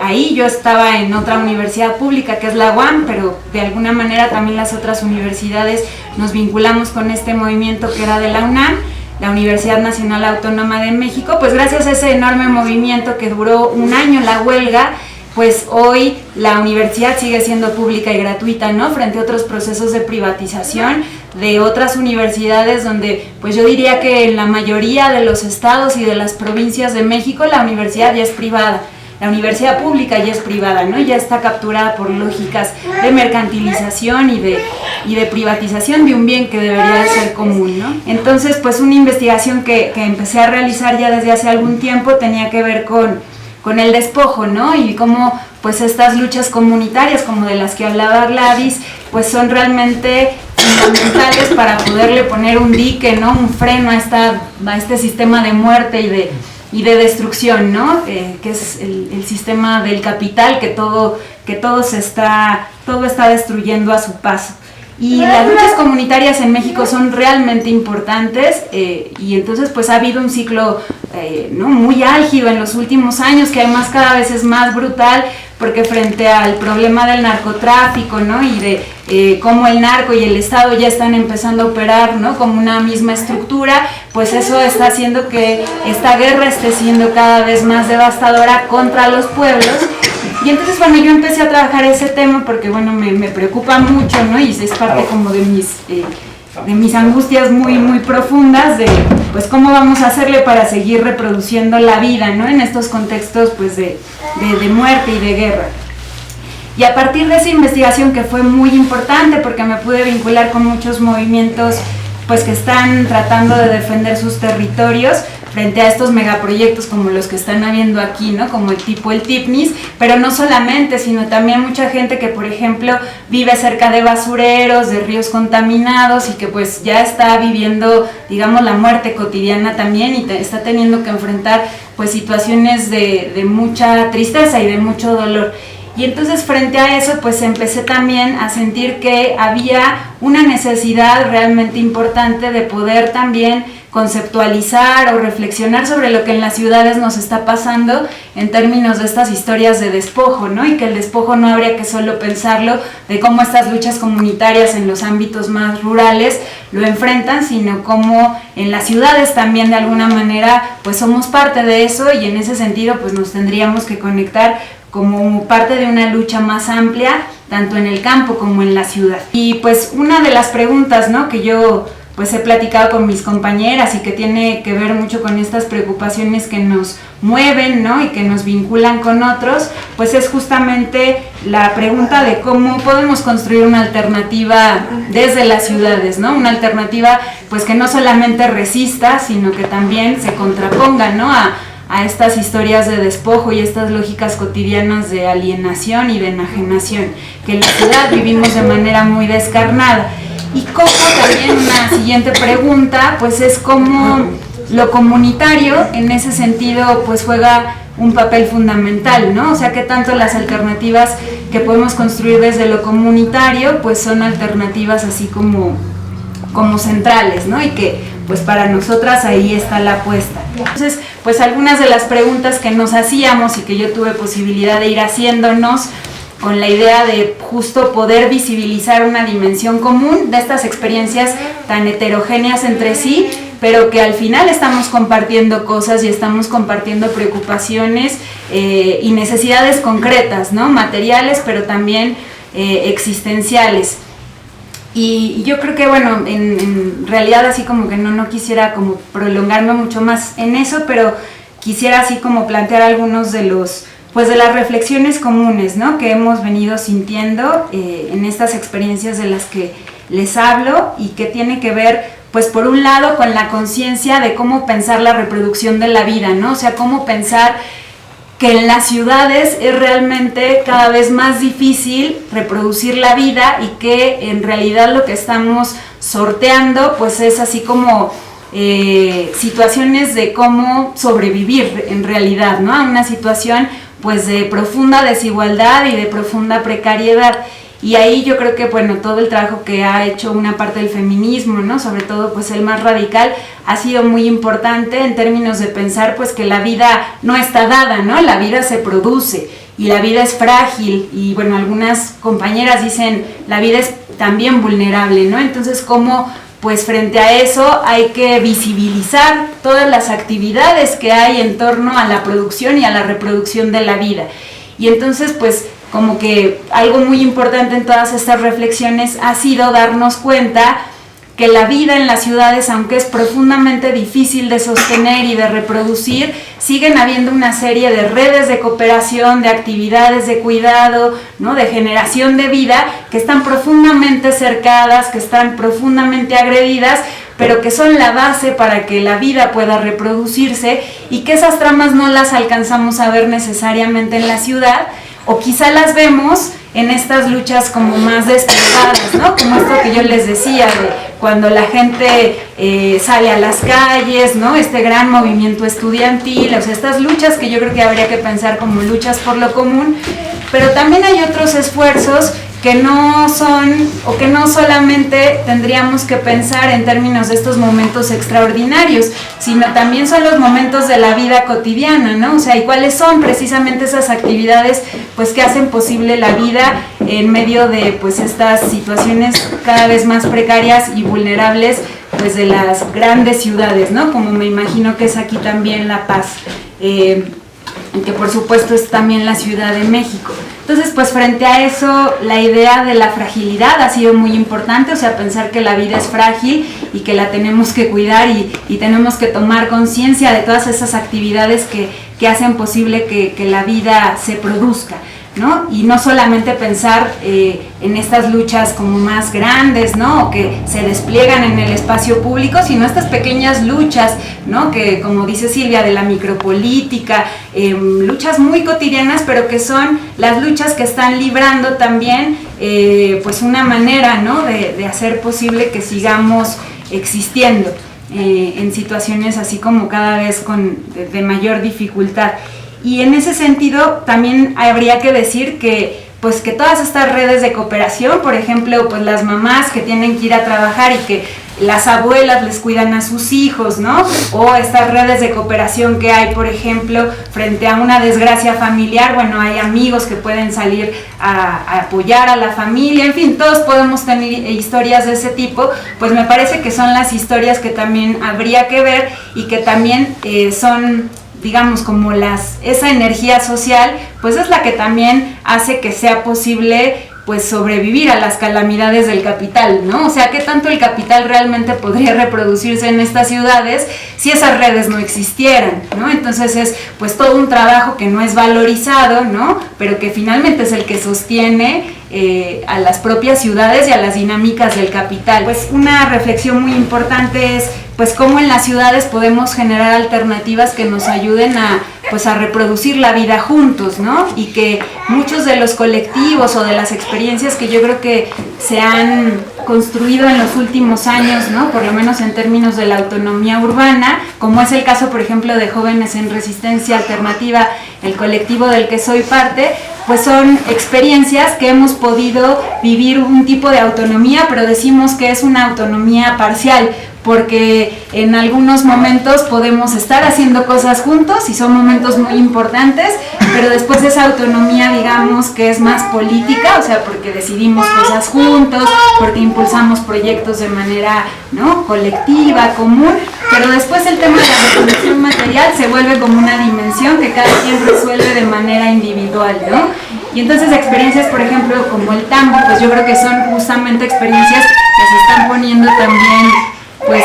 ahí. Yo estaba en otra universidad pública que es la UAM, pero de alguna manera también las otras universidades nos vinculamos con este movimiento que era de la UNAM, la Universidad Nacional Autónoma de México. Pues gracias a ese enorme movimiento que duró un año la huelga, pues hoy la universidad sigue siendo pública y gratuita, ¿no?, frente a otros procesos de privatización de otras universidades donde, pues yo diría que en la mayoría de los estados y de las provincias de México la universidad ya es privada. La universidad pública ya es privada, ¿no? Ya está capturada por lógicas de mercantilización y de privatización de un bien que debería de ser común, ¿no? Entonces, pues una investigación que empecé a realizar ya desde hace algún tiempo tenía que ver con el despojo, ¿no? Y cómo pues estas luchas comunitarias, como de las que hablaba Gladys, pues son realmente fundamentales para poderle poner un dique, ¿no?, un freno a este sistema de muerte y de destrucción, ¿no? Que es el sistema del capital, que todo está destruyendo a su paso. Y las luchas comunitarias en México son realmente importantes, y entonces pues ha habido un ciclo ¿no?, muy álgido en los últimos años, que además cada vez es más brutal, porque frente al problema del narcotráfico, ¿no?, y de cómo el narco y el Estado ya están empezando a operar, ¿no?, como una misma estructura, pues eso está haciendo que esta guerra esté siendo cada vez más devastadora contra los pueblos. Y entonces, bueno, yo empecé a trabajar ese tema porque, bueno, me preocupa mucho, ¿no?, y es parte como de mis angustias muy, muy profundas de, pues, cómo vamos a hacerle para seguir reproduciendo la vida, ¿no?, en estos contextos, pues, de muerte y de guerra. Y a partir de esa investigación, que fue muy importante porque me pude vincular con muchos movimientos, pues, que están tratando de defender sus territorios frente a estos megaproyectos como los que están habiendo aquí, ¿no?, como el TIPNIS, pero no solamente, sino también mucha gente que, por ejemplo, vive cerca de basureros, de ríos contaminados, y que pues ya está viviendo, digamos, la muerte cotidiana también, y está teniendo que enfrentar pues situaciones de mucha tristeza y de mucho dolor. Y entonces, frente a eso, pues empecé también a sentir que había una necesidad realmente importante de poder también conceptualizar o reflexionar sobre lo que en las ciudades nos está pasando en términos de estas historias de despojo, ¿no? Y que el despojo no habría que solo pensarlo de cómo estas luchas comunitarias en los ámbitos más rurales lo enfrentan, sino cómo en las ciudades también de alguna manera pues somos parte de eso, y en ese sentido pues nos tendríamos que conectar como parte de una lucha más amplia, tanto en el campo como en la ciudad. Y pues una de las preguntas, ¿no?, que yo pues he platicado con mis compañeras y que tiene que ver mucho con estas preocupaciones que nos mueven, ¿no?, y que nos vinculan con otros, pues es justamente la pregunta de cómo podemos construir una alternativa desde las ciudades, ¿no?, una alternativa pues que no solamente resista, sino que también se contraponga, ¿no?, a estas historias de despojo y estas lógicas cotidianas de alienación y de enajenación, que en la ciudad vivimos de manera muy descarnada. Y cómo también una siguiente pregunta, pues es cómo lo comunitario en ese sentido pues juega un papel fundamental, ¿no? O sea, que tanto las alternativas que podemos construir desde lo comunitario pues son alternativas así como centrales, ¿no? Y que pues para nosotras ahí está la apuesta. Entonces, pues algunas de las preguntas que nos hacíamos y que yo tuve posibilidad de ir haciéndonos con la idea de justo poder visibilizar una dimensión común de estas experiencias tan heterogéneas entre sí, pero que al final estamos compartiendo cosas y estamos compartiendo preocupaciones y necesidades concretas, ¿no?, materiales, pero también existenciales. Y yo creo que, bueno, en realidad así como que no quisiera como prolongarme mucho más en eso, pero quisiera así como plantear algunos de las reflexiones comunes, ¿no?, que hemos venido sintiendo en estas experiencias de las que les hablo, y que tiene que ver, pues por un lado, con la conciencia de cómo pensar la reproducción de la vida, ¿no? O sea, cómo pensar que en las ciudades es realmente cada vez más difícil reproducir la vida, y que en realidad lo que estamos sorteando pues es así como situaciones de cómo sobrevivir en realidad, ¿no? A una situación pues de profunda desigualdad y de profunda precariedad. Y ahí yo creo que, bueno, todo el trabajo que ha hecho una parte del feminismo, ¿no? Sobre todo, pues, el más radical, ha sido muy importante en términos de pensar, pues, que la vida no está dada, ¿no? La vida se produce y la vida es frágil y, bueno, algunas compañeras dicen, la vida es también vulnerable, ¿no? Entonces, ¿cómo, pues, frente a eso hay que visibilizar todas las actividades que hay en torno a la producción y a la reproducción de la vida? Y entonces, pues, como que algo muy importante en todas estas reflexiones ha sido darnos cuenta que la vida en las ciudades, aunque es profundamente difícil de sostener y de reproducir, siguen habiendo una serie de redes de cooperación, de actividades de cuidado, ¿no? De generación de vida, que están profundamente cercadas, que están profundamente agredidas, pero que son la base para que la vida pueda reproducirse, y que esas tramas no las alcanzamos a ver necesariamente en la ciudad, o quizá las vemos en estas luchas como más desplegadas, ¿no? Como esto que yo les decía, de cuando la gente sale a las calles, ¿no? Este gran movimiento estudiantil, o sea, estas luchas que yo creo que habría que pensar como luchas por lo común, pero también hay otros esfuerzos que no son, o que no solamente tendríamos que pensar en términos de estos momentos extraordinarios, sino también son los momentos de la vida cotidiana, ¿no? O sea, y cuáles son precisamente esas actividades, pues, que hacen posible la vida en medio de, pues, estas situaciones cada vez más precarias y vulnerables, pues, de las grandes ciudades, ¿no? Como me imagino que es aquí también La Paz, que por supuesto es también la Ciudad de México. Entonces, pues, frente a eso, la idea de la fragilidad ha sido muy importante, o sea, pensar que la vida es frágil y que la tenemos que cuidar y tenemos que tomar conciencia de todas esas actividades que hacen posible que la vida se produzca, ¿no? Y no solamente pensar en estas luchas como más grandes, ¿no? O que se despliegan en el espacio público, sino estas pequeñas luchas, ¿no? Que, como dice Silvia, de la micropolítica, luchas muy cotidianas, pero que son las luchas que están librando también, pues, una manera, ¿no? De hacer posible que sigamos existiendo en situaciones así como cada vez de mayor dificultad. Y en ese sentido también habría que decir que, pues, que todas estas redes de cooperación, por ejemplo, pues, las mamás que tienen que ir a trabajar y que las abuelas les cuidan a sus hijos, ¿no? O estas redes de cooperación que hay, por ejemplo, frente a una desgracia familiar, bueno, hay amigos que pueden salir a apoyar a la familia, en fin, todos podemos tener historias de ese tipo, pues me parece que son las historias que también habría que ver y que también son, digamos, como esa energía social, pues es la que también hace que sea posible, pues, sobrevivir a las calamidades del capital, ¿no? O sea, ¿qué tanto el capital realmente podría reproducirse en estas ciudades si esas redes no existieran, ¿no? Entonces es, pues, todo un trabajo que no es valorizado, ¿no? Pero que finalmente es el que sostiene a las propias ciudades y a las dinámicas del capital. Pues una reflexión muy importante es, pues, cómo en las ciudades podemos generar alternativas que nos ayuden a reproducir la vida juntos, ¿no? Y que muchos de los colectivos o de las experiencias que yo creo que se han construido en los últimos años, ¿no? Por lo menos en términos de la autonomía urbana, como es el caso, por ejemplo, de Jóvenes en Resistencia Alternativa, el colectivo del que soy parte, pues son experiencias que hemos podido vivir un tipo de autonomía, pero decimos que es una autonomía parcial, porque en algunos momentos podemos estar haciendo cosas juntos y son momentos muy importantes, pero después esa autonomía, digamos, que es más política, o sea, porque decidimos cosas juntos, porque impulsamos proyectos de manera, ¿no?, colectiva, común, pero después el tema de la reproducción material se vuelve como una dimensión que cada quien resuelve de manera individual, ¿no? Y entonces experiencias, por ejemplo, como el tambo, pues yo creo que son justamente experiencias que se están poniendo también, pues,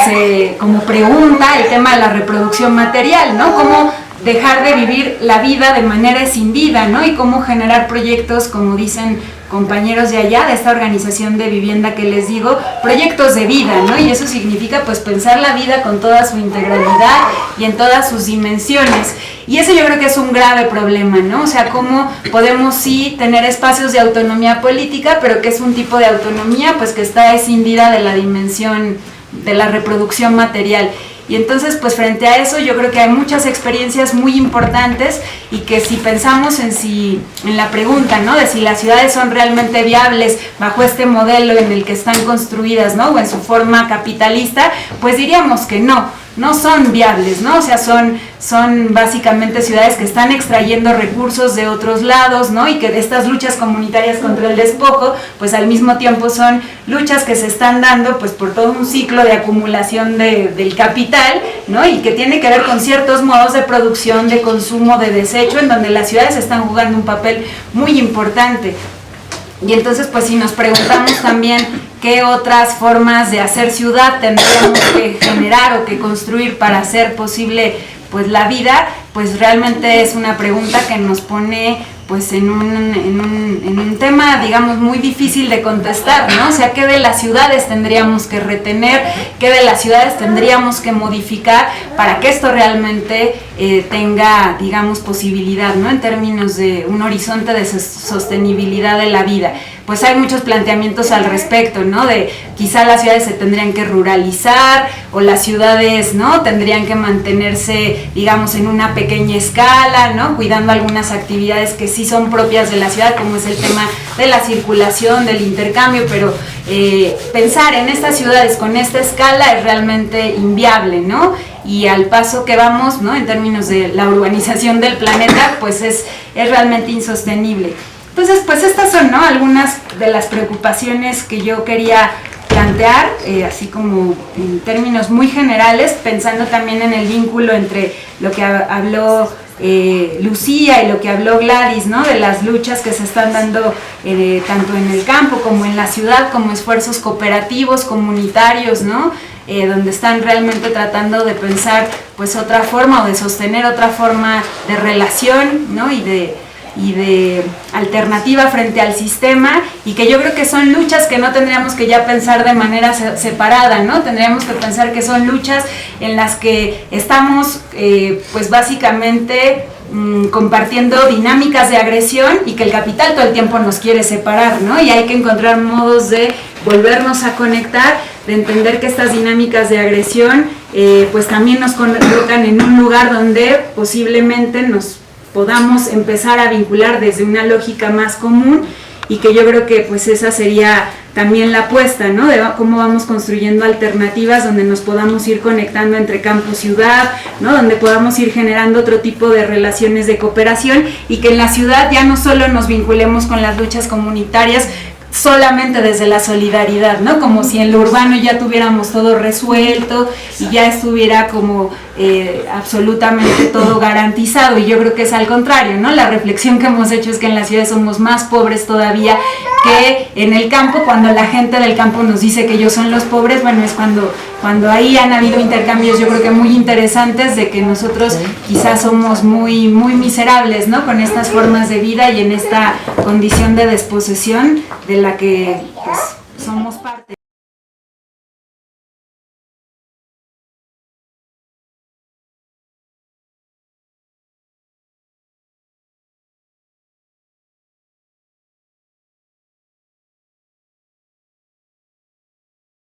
como pregunta el tema de la reproducción material, ¿no? Cómo dejar de vivir la vida de manera escindida, ¿no? Y cómo generar proyectos, como dicen compañeros de allá, de esta organización de vivienda que les digo, proyectos de vida, ¿no? Y eso significa, pues, pensar la vida con toda su integralidad y en todas sus dimensiones. Y eso yo creo que es un grave problema, ¿no? O sea, cómo podemos sí tener espacios de autonomía política, pero que es un tipo de autonomía, pues, que está escindida de la dimensión de la reproducción material. Y entonces, pues frente a eso, yo creo que hay muchas experiencias muy importantes y que si pensamos en la pregunta, ¿no? De si las ciudades son realmente viables bajo este modelo en el que están construidas, ¿no? O en su forma capitalista, pues diríamos que no son viables, ¿no? O sea, son básicamente ciudades que están extrayendo recursos de otros lados, ¿no? Y que estas luchas comunitarias contra el despojo, pues al mismo tiempo son luchas que se están dando pues por todo un ciclo de acumulación del capital, ¿no? Y que tiene que ver con ciertos modos de producción, de consumo, de desecho, en donde las ciudades están jugando un papel muy importante. Y entonces, pues si nos preguntamos también qué otras formas de hacer ciudad tendríamos que generar o que construir para hacer posible pues la vida, pues realmente es una pregunta que nos pone pues en un tema, digamos, muy difícil de contestar, ¿no? O sea, ¿qué de las ciudades tendríamos que retener? ¿Qué de las ciudades tendríamos que modificar para que esto realmente tenga, digamos, posibilidad, ¿no? En términos de un horizonte de sostenibilidad de la vida. Pues hay muchos planteamientos al respecto, ¿no? De quizá las ciudades se tendrían que ruralizar o las ciudades, ¿no? Tendrían que mantenerse, digamos, en una pequeña escala, ¿no? Cuidando algunas actividades que sí son propias de la ciudad, como es el tema de la circulación, del intercambio, pero pensar en estas ciudades con esta escala es realmente inviable, ¿no? Y al paso que vamos, ¿no? En términos de la urbanización del planeta, pues es realmente insostenible. Entonces, pues estas son, ¿no? Algunas de las preocupaciones que yo quería plantear, así como en términos muy generales, pensando también en el vínculo entre lo que habló Lucía y lo que habló Gladys, ¿no? De las luchas que se están dando tanto en el campo como en la ciudad, como esfuerzos cooperativos, comunitarios, ¿no? Donde están realmente tratando de pensar pues otra forma o de sostener otra forma de relación, ¿no? y de alternativa frente al sistema, y que yo creo que son luchas que no tendríamos que ya pensar de manera separada, ¿no? Tendríamos que pensar que son luchas en las que estamos pues básicamente compartiendo dinámicas de agresión y que el capital todo el tiempo nos quiere separar, ¿no? Y hay que encontrar modos de volvernos a conectar, de entender que estas dinámicas de agresión pues también nos colocan en un lugar donde posiblemente nos podamos empezar a vincular desde una lógica más común, y que yo creo que pues esa sería también la apuesta, ¿no? De cómo vamos construyendo alternativas donde nos podamos ir conectando entre campo y ciudad, ¿no? Donde podamos ir generando otro tipo de relaciones de cooperación, y que en la ciudad ya no solo nos vinculemos con las luchas comunitarias solamente desde la solidaridad, ¿no? Como si en lo urbano ya tuviéramos todo resuelto y ya estuviera como absolutamente todo garantizado, y yo creo que es al contrario, ¿no? La reflexión que hemos hecho es que en las ciudades somos más pobres todavía que en el campo. Cuando la gente del campo nos dice que ellos son los pobres, bueno, es cuando ahí han habido intercambios, yo creo que muy interesantes, de que nosotros quizás somos muy, muy miserables, ¿no? Con estas formas de vida y en esta condición de desposesión de la que pues somos parte.